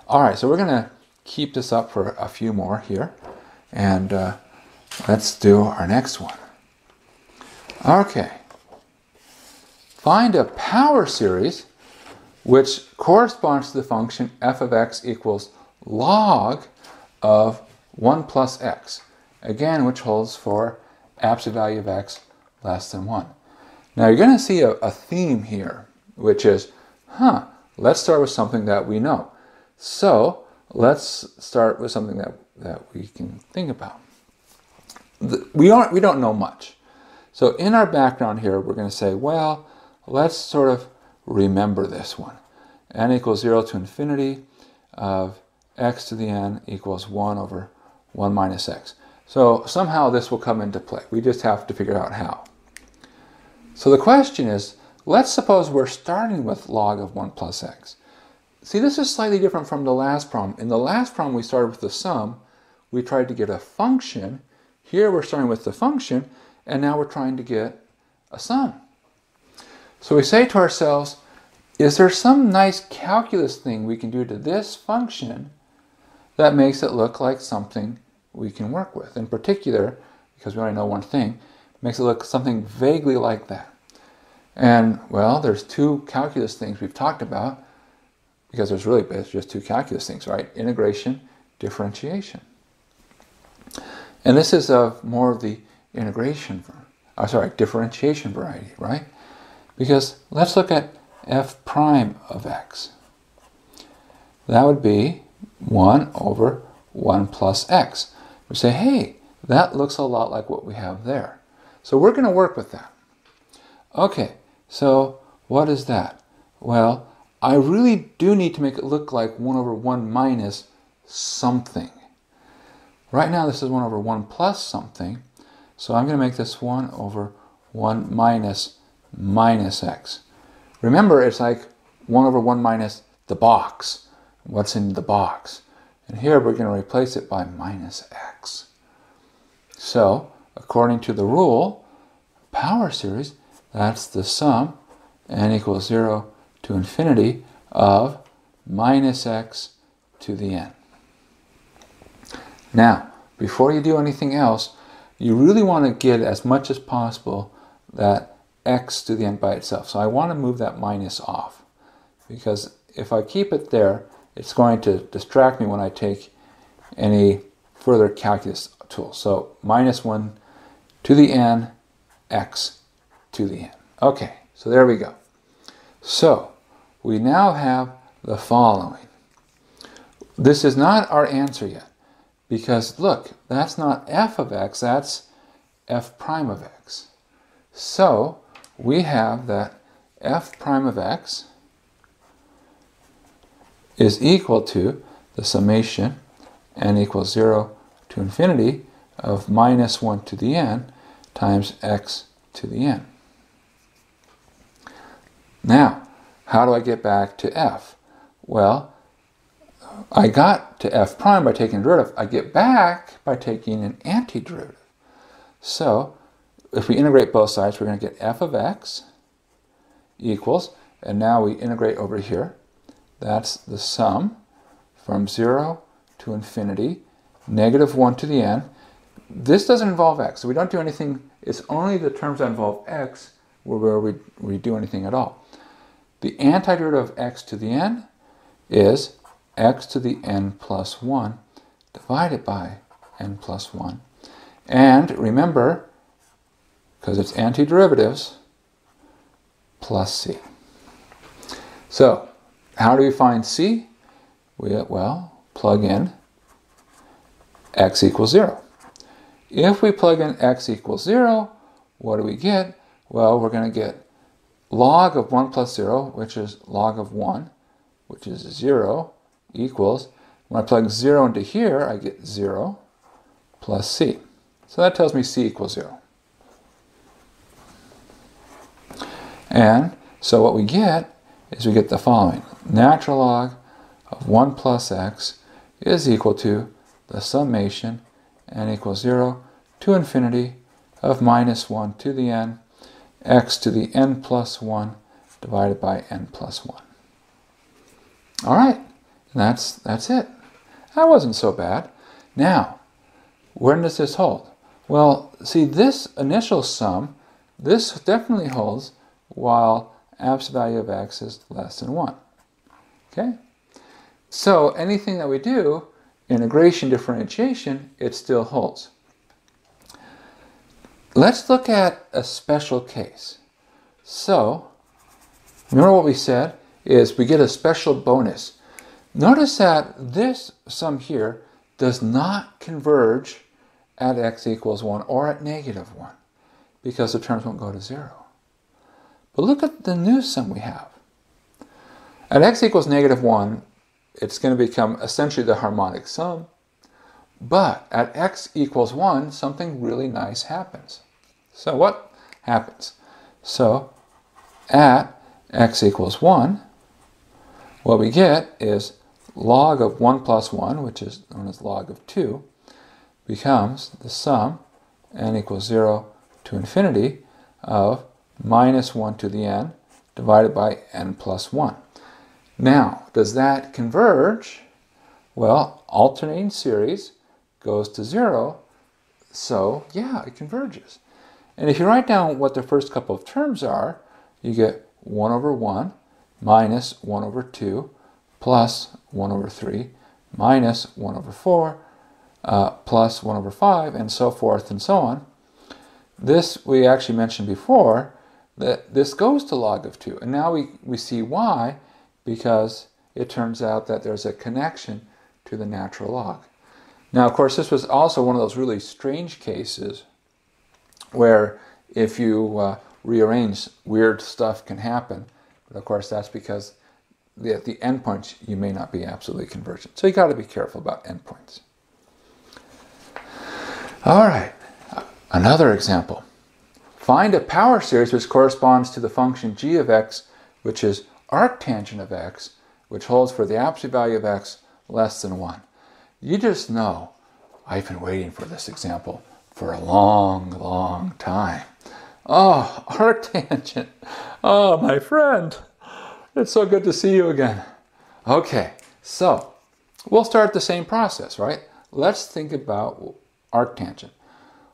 All right, so we're going to keep this up for a few more here, and let's do our next one. Okay. Find a power series which corresponds to the function f of x equals log of 1 plus x, again, which holds for absolute value of x less than 1. Now you're going to see a theme here, which is, let's start with something that we know. So let's start with something that we can think about. We don't know much. So in our background here, we're going to say, well, let's sort of remember this one. N equals 0 to infinity of x to the n equals 1 over 1 minus x. So somehow this will come into play. We just have to figure out how. So the question is, let's suppose we're starting with log of 1 plus x. See, this is slightly different from the last problem. In the last problem, we started with the sum. We tried to get a function. Here we're starting with the function, and now we're trying to get a sum. So we say to ourselves, is there some nice calculus thing we can do to this function that makes it look like something we can work with? In particular, because we only know one thing, makes it look something vaguely like that. And, well, there's two calculus things we've talked about, because it's just two calculus things, right? Integration, differentiation. And this is more of the differentiation variety, right? Because let's look at f prime of x. That would be 1 over 1 plus x. We say, hey, that looks a lot like what we have there. So we're going to work with that. Okay, so what is that? Well, I really do need to make it look like 1 over 1 minus something. Right now this is 1 over 1 plus something, so I'm going to make this 1 over 1 minus x. Remember, it's like 1 over 1 minus the box. What's in the box? And here we're going to replace it by minus x. So, according to the rule, power series, that's the sum, n equals 0 to infinity of minus x to the n. Now, before you do anything else, you really want to get as much as possible that x to the n by itself. So I want to move that minus off, because if I keep it there, it's going to distract me when I take any further calculus tool. So minus 1 to the n, x to the n. Okay, so there we go. So we now have the following. This is not our answer yet, because look, that's not f of x, that's f prime of x. So we have that f prime of x is equal to the summation n equals 0 to infinity of minus 1 to the n times x to the n. Now, how do I get back to f? Well, I got to f prime by taking a derivative. I get back by taking an antiderivative. So, if we integrate both sides, we're going to get f of x equals, and now we integrate over here. That's the sum from 0 to infinity, negative 1 to the n. This doesn't involve x, so we don't do anything. It's only the terms that involve x where we do anything at all. The antiderivative of x to the n is x to the n plus 1 divided by n plus 1. And remember, because it's antiderivatives, plus c. So, how do we find c? Well, plug in x equals 0. If we plug in x equals 0, what do we get? Well, we're going to get log of 1 plus 0, which is log of 1, which is 0, equals, when I plug 0 into here, I get 0 plus c. So that tells me c equals 0. And so what we get is we get the following. Natural log of 1 plus x is equal to the summation n equals 0 to infinity of minus 1 to the n, x to the n plus 1 divided by n plus 1. All right, that's it. That wasn't so bad. Now, where does this hold? Well, see, this initial sum, this definitely holds while absolute value of x is less than 1. Okay? So anything that we do, integration, differentiation, it still holds. Let's look at a special case. So, remember what we said is we get a special bonus. Notice that this sum here does not converge at x equals 1 or at negative 1 because the terms won't go to 0. But look at the new sum we have. At x equals negative 1, it's going to become essentially the harmonic sum. But at x equals 1, something really nice happens. So what happens? So at x equals 1, what we get is log of 1 plus 1, which is known as log of 2, becomes the sum, n equals 0 to infinity, of minus 1 to the n divided by n plus 1. Now, does that converge? Well, alternating series goes to 0, so yeah, it converges. And if you write down what the first couple of terms are, you get 1 over 1 minus 1 over 2 plus 1 over 3 minus 1 over 4 plus 1 over 5, and so forth and so on. This we actually mentioned before, that this goes to log of 2. And now we see why, because it turns out that there's a connection to the natural log. Now, of course, this was also one of those really strange cases where if you rearrange, weird stuff can happen. But of course, that's because at the endpoints, you may not be absolutely convergent. So you got to be careful about endpoints. All right, another example. Find a power series which corresponds to the function g of x, which is arctangent of x, which holds for the absolute value of x less than 1. You just know I've been waiting for this example for a long, long time. Oh, arctangent. Oh, my friend. It's so good to see you again. Okay, so we'll start the same process, right? Let's think about arctangent.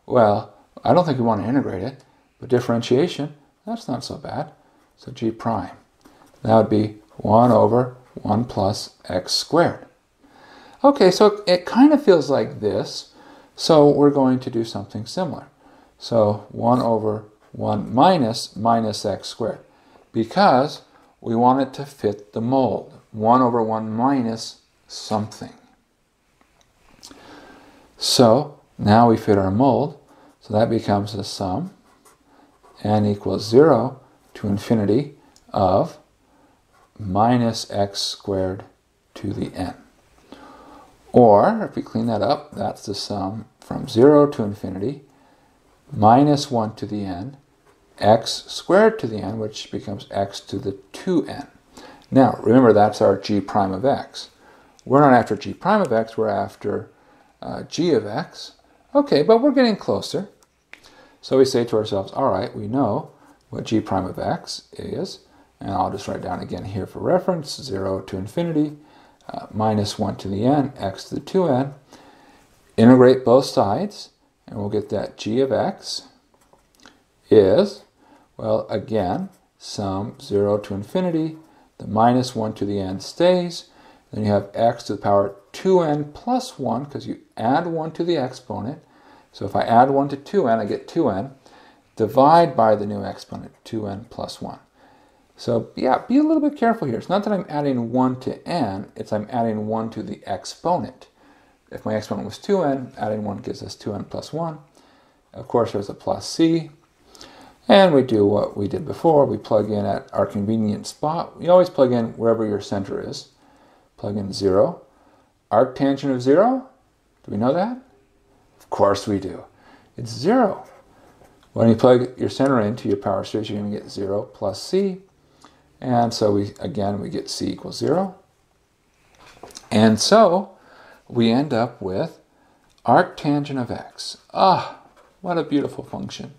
Well, I don't think we want to integrate it, but differentiation, that's not so bad. So g prime, that would be 1 over 1 plus x squared. Okay, so it kind of feels like this, so we're going to do something similar. So 1 over 1 minus x squared, because we want it to fit the mold. 1 over 1 minus something. So now we fit our mold, so that becomes the sum, n equals 0 to infinity of minus x squared to the n. Or, if we clean that up, that's the sum from 0 to infinity minus 1 to the n, x squared to the n, which becomes x to the 2n. Now, remember, that's our g prime of x. We're not after g prime of x, we're after g of x. Okay, but we're getting closer. So we say to ourselves, all right, we know what g prime of x is, and I'll just write down again here for reference, 0 to infinity, minus 1 to the n, x to the 2n. Integrate both sides, and we'll get that g of x is, well, again, sum 0 to infinity, the minus 1 to the n stays, then you have x to the power 2n plus 1, because you add 1 to the exponent. So if I add 1 to 2n, I get 2n. Divide by the new exponent, 2n plus 1. So yeah, be a little bit careful here. It's not that I'm adding 1 to n, it's I'm adding 1 to the exponent. If my exponent was 2n, adding 1 gives us 2n plus 1. Of course, there's a plus c. And we do what we did before. We plug in at our convenient spot. You always plug in wherever your center is. Plug in 0. Arctangent of 0? Do we know that? Of course we do. It's 0. When you plug your center into your power series, you're going to get 0 plus c. And so we get c equals 0. And so we end up with arctangent of x. Ah, what a beautiful function.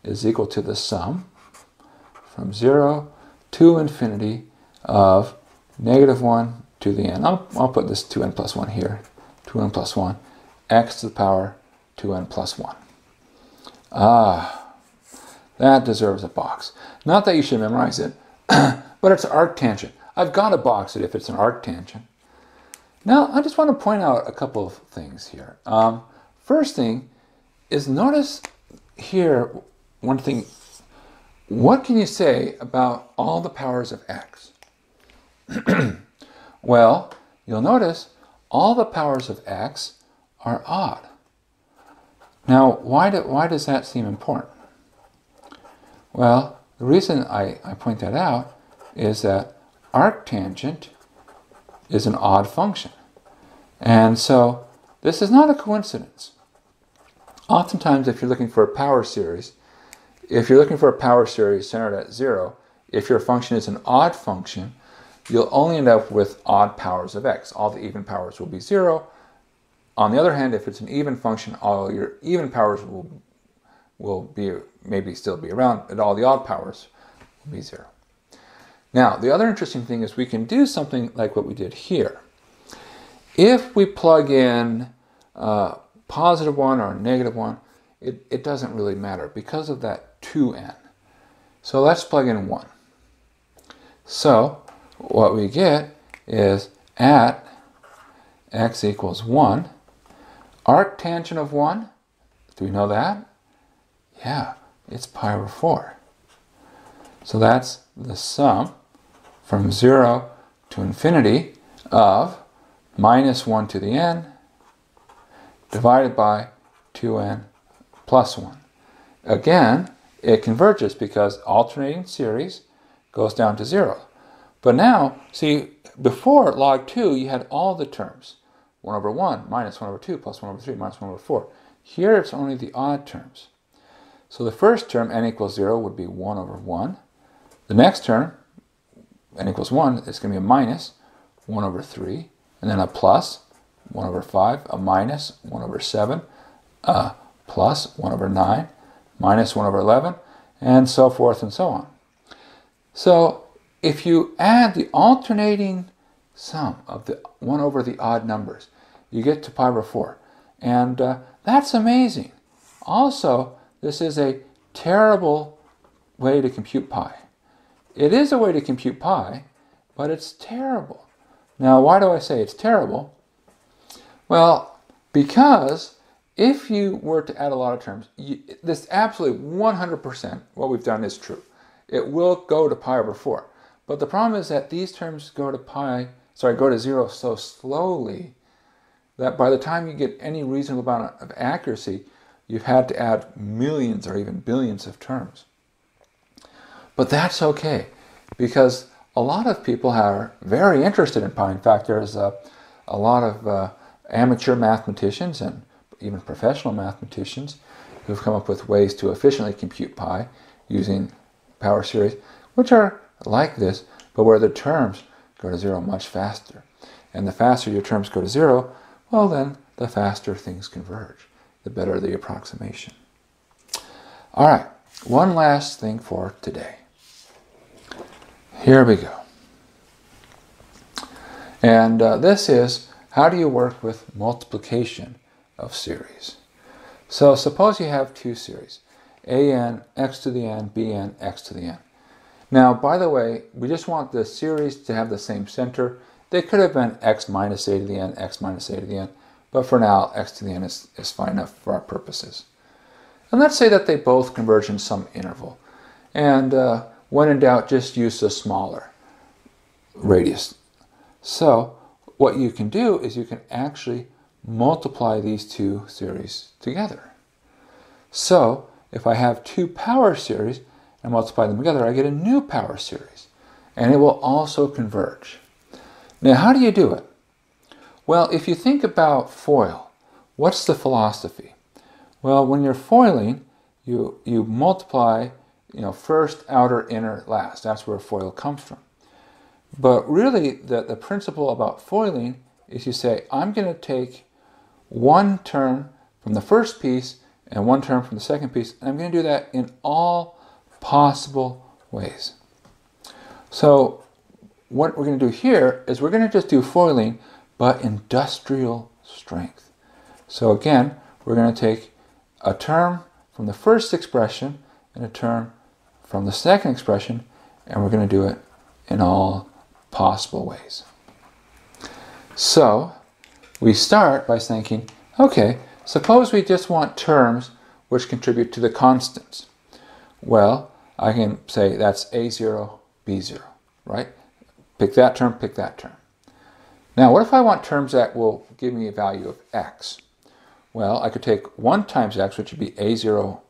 Is equal to the sum from 0 to infinity of negative 1 to the n. I'll put this 2n plus 1 here. 2n plus 1. X to the power 2n plus 1. Ah, that deserves a box. Not that you should memorize it, but it's arctangent. I've got to box it if it's an arctangent. Now, I just want to point out a couple of things here. First thing is, notice here one thing. What can you say about all the powers of x? Well, you'll notice all the powers of x are odd. Now, why does that seem important? Well, the reason I point that out is that arctangent is an odd function. And so this is not a coincidence. Oftentimes, if you're looking for a power series, centered at 0, if your function is an odd function, you'll only end up with odd powers of x. All the even powers will be 0. On the other hand, if it's an even function, all your even powers will be maybe still be around, and all the odd powers will be 0. Now, the other interesting thing is we can do something like what we did here. If we plug in positive 1 or negative 1, it doesn't really matter because of that 2n. So let's plug in 1. So what we get is at x equals 1, arctangent of 1, do we know that? Yeah, it's pi over 4. So that's the sum from 0 to infinity of minus 1 to the n divided by 2n plus 1. Again, it converges because alternating series goes down to 0. But now, see, before log 2, you had all the terms. 1 over 1 minus 1 over 2 plus 1 over 3 minus 1 over 4. Here it's only the odd terms. So the first term, n equals 0, would be 1 over 1. The next term, n equals 1, is going to be a minus 1 over 3. And then a plus 1 over 5, a minus 1 over 7, a plus 1 over 9, minus 1 over 11, and so forth and so on. So if you add the alternating sum of the 1 over the odd numbers, you get to pi over 4. And that's amazing. Also, this is a terrible way to compute pi. It is a way to compute pi, but it's terrible. Now, why do I say it's terrible? Well, because if you were to add a lot of terms, this absolutely 100% what we've done is true. It will go to pi over 4. But the problem is that these terms go to 0 so slowly that by the time you get any reasonable amount of accuracy, you've had to add millions or even billions of terms. But that's okay, because a lot of people are very interested in pi. In fact, there's a lot of amateur mathematicians and even professional mathematicians who've come up with ways to efficiently compute pi using power series, which are like this, but where the terms go to 0 much faster. And the faster your terms go to 0, well then, the faster things converge, the better the approximation. All right, one last thing for today. Here we go. And this is, how do you work with multiplication of series? So suppose you have two series, an x to the n, bn x to the n. Now, by the way, we just want the series to have the same center. They could have been x minus a to the n, x minus a to the n, but for now, x to the n is fine enough for our purposes. And let's say that they both converge in some interval. And when in doubt, just use the smaller radius. So what you can do is you can actually multiply these two series together. So if I have two power series and multiply them together, I get a new power series. And it will also converge. Now, how do you do it? Well, if you think about FOIL, what's the philosophy? Well, when you're foiling, you multiply, first, outer, inner, last. That's where FOIL comes from. But really, the principle about foiling is you say, I'm going to take one term from the first piece and one term from the second piece, and I'm going to do that in all possible ways. So what we're going to do here is we're going to just do foiling, but industrial strength. So again, we're going to take a term from the first expression and a term from the second expression, and we're going to do it in all possible ways. So we start by thinking, okay, suppose we just want terms which contribute to the constants. Well, I can say that's a0, b0, right? Pick that term, pick that term. Now, what if I want terms that will give me a value of x? Well, I could take 1 times x, which would be a0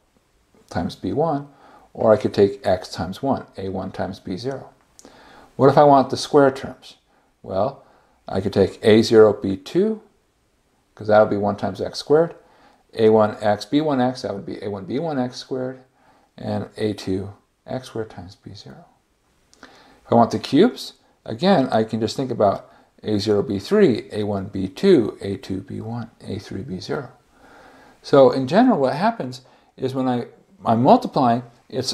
times b1, or I could take x times 1, a1 times b0. What if I want the square terms? Well, I could take a0 b2, because that would be 1 times x squared, a1x b1x, that would be a1 b1x squared, and a2 x squared times b0. If I want the cubes, again, I can just think about a0 b3, a1 b2, a2 b1, a3 b0. So in general, what happens is when I'm multiplying,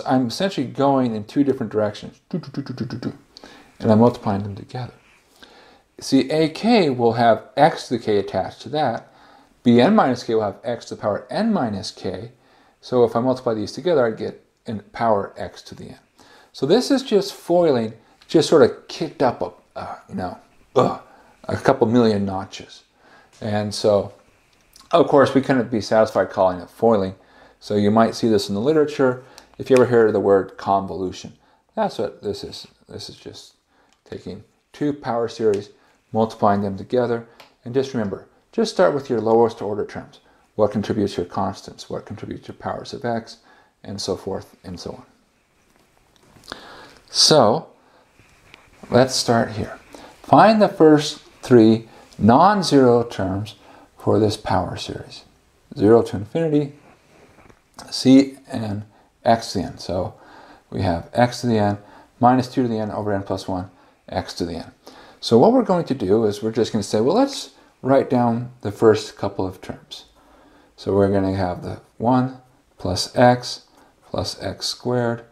I'm essentially going in two different directions, and I'm multiplying them together. See, ak will have x to the k attached to that. Bn minus k will have x to the power n minus k. So if I multiply these together, I get in power x to the n. So this is just foiling, just sort of kicked up a couple million notches. And so, of course, we couldn't be satisfied calling it foiling. So you might see this in the literature. If you ever hear the word convolution, that's what this is. This is just taking two power series, multiplying them together. And just remember, just start with your lowest order terms. What contributes to your constants? What contributes to powers of x? And so forth and so on. So, let's start here. Find the first three non-zero terms for this power series. 0 to infinity, c and x to the n. So we have x to the n minus 2 to the n over n plus 1, x to the n. So what we're going to do is we're just going to say, well, let's write down the first couple of terms. So we're going to have the 1 plus x squared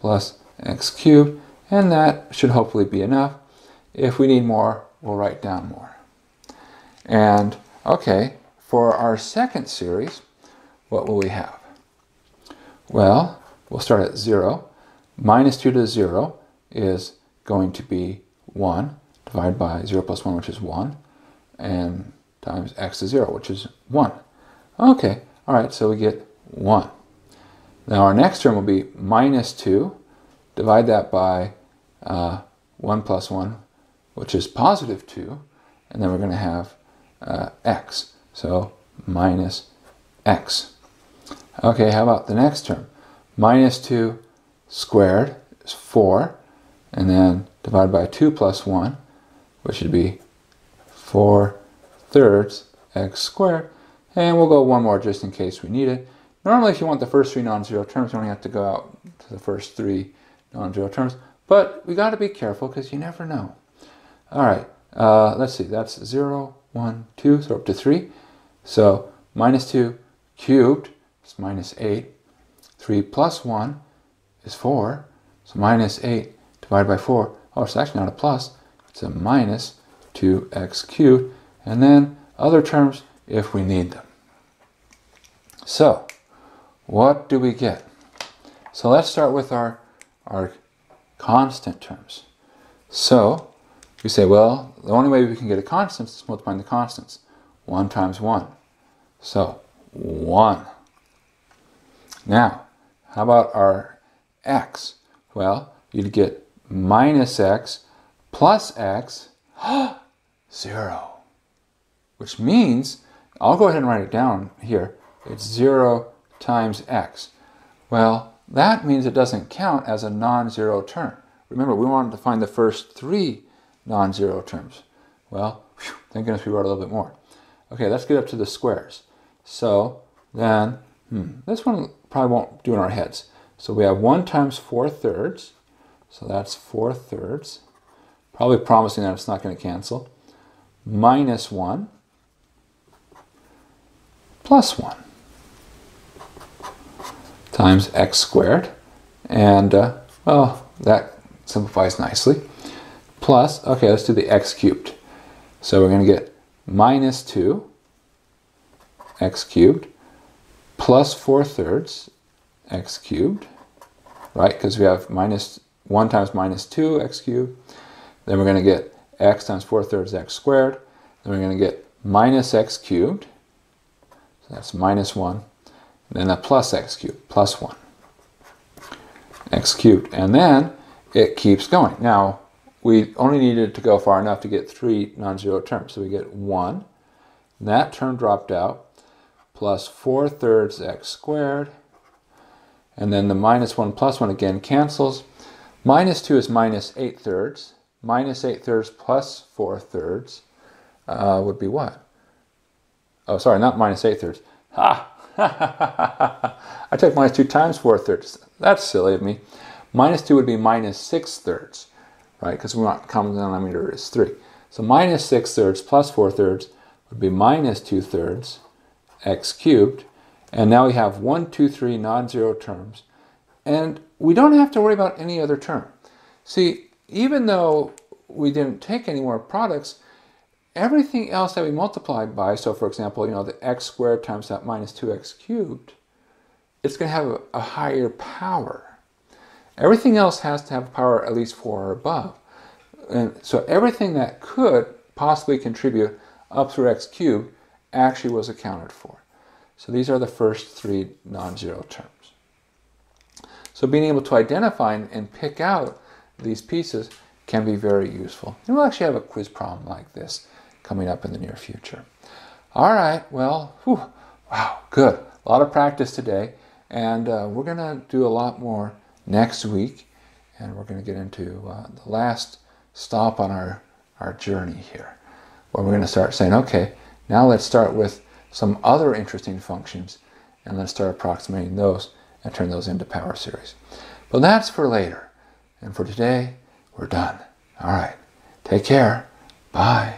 plus x cubed, and that should hopefully be enough. If we need more, we'll write down more. And okay, for our second series, what will we have? Well, we'll start at 0. Minus 2 to 0 is going to be 1, divided by 0 plus 1, which is 1, and times x to 0, which is 1. Okay, all right, so we get 1. Now our next term will be minus 2, divide that by 1 plus 1, which is positive 2, and then we're going to have x, so minus x. Okay, how about the next term? Minus 2 squared is 4, and then divided by 2 plus 1, which would be 4 thirds x squared, And we'll go one more just in case we need it. Normally, if you want the first three non-zero terms, you only have to go out to the first three non-zero terms. But we got to be careful because you never know. All right, let's see. That's 0, 1, 2, so up to 3. So minus 2 cubed is minus 8. 3 plus 1 is 4. So minus 8 divided by 4. Oh, it's actually not a plus. It's a minus 2x cubed. And then other terms if we need them. So what do we get? So let's start with our constant terms. So we say, well, the only way we can get a constant is multiplying the constants. 1 times 1. So 1. Now, how about our x? Well, you'd get minus x plus x, 0. Which means, I'll go ahead and write it down here. It's 0 times x. Well, that means it doesn't count as a non-zero term. Remember, we wanted to find the first 3 non-zero terms. Well, whew, thank goodness we wrote a little bit more. Okay, let's get up to the squares. So then, this one probably won't do in our heads. So we have 1 times 4/3. So that's 4/3. Probably promising that it's not going to cancel. Minus 1 plus 1 times x squared. And, well, that simplifies nicely. Plus, okay, let's do the x cubed. So we're going to get minus 2 x cubed plus 4/3 x cubed, right? Because we have minus 1 times minus 2 x cubed. Then we're going to get x times 4/3 x squared. Then we're going to get minus x cubed. So that's minus 1. Then a plus x cubed, plus 1. X cubed. And then it keeps going. Now, we only needed to go far enough to get 3 non-zero terms. So we get 1. That term dropped out. Plus 4/3 x squared. And then the minus 1 plus 1 again cancels. Minus 2 is minus 8/3. Minus 8/3 plus 4/3 would be what? Oh, sorry, not minus 8/3. Ha! I took minus 2 times 4/3. That's silly of me. Minus 2 would be minus 6/3, right? Because we want common denominator is 3. So minus 6/3 plus 4/3 would be minus 2/3 x cubed. And now we have 1, 2, 3 non-zero terms. And we don't have to worry about any other term. See, even though we didn't take any more products, everything else that we multiplied by, so for example, the x squared times that minus 2x cubed, it's going to have a higher power. Everything else has to have a power at least 4 or above. And so everything that could possibly contribute up through x cubed actually was accounted for. So these are the first 3 non-zero terms. So being able to identify and pick out these pieces can be very useful. And we'll actually have a quiz problem like this coming up in the near future. All right, well, wow, good. A lot of practice today. And we're going to do a lot more next week. And we're going to get into the last stop on our journey here, where we're going to start saying, okay, now let's start with some other interesting functions, and let's start approximating those and turn those into power series. But that's for later. And for today, we're done. All right. Take care. Bye.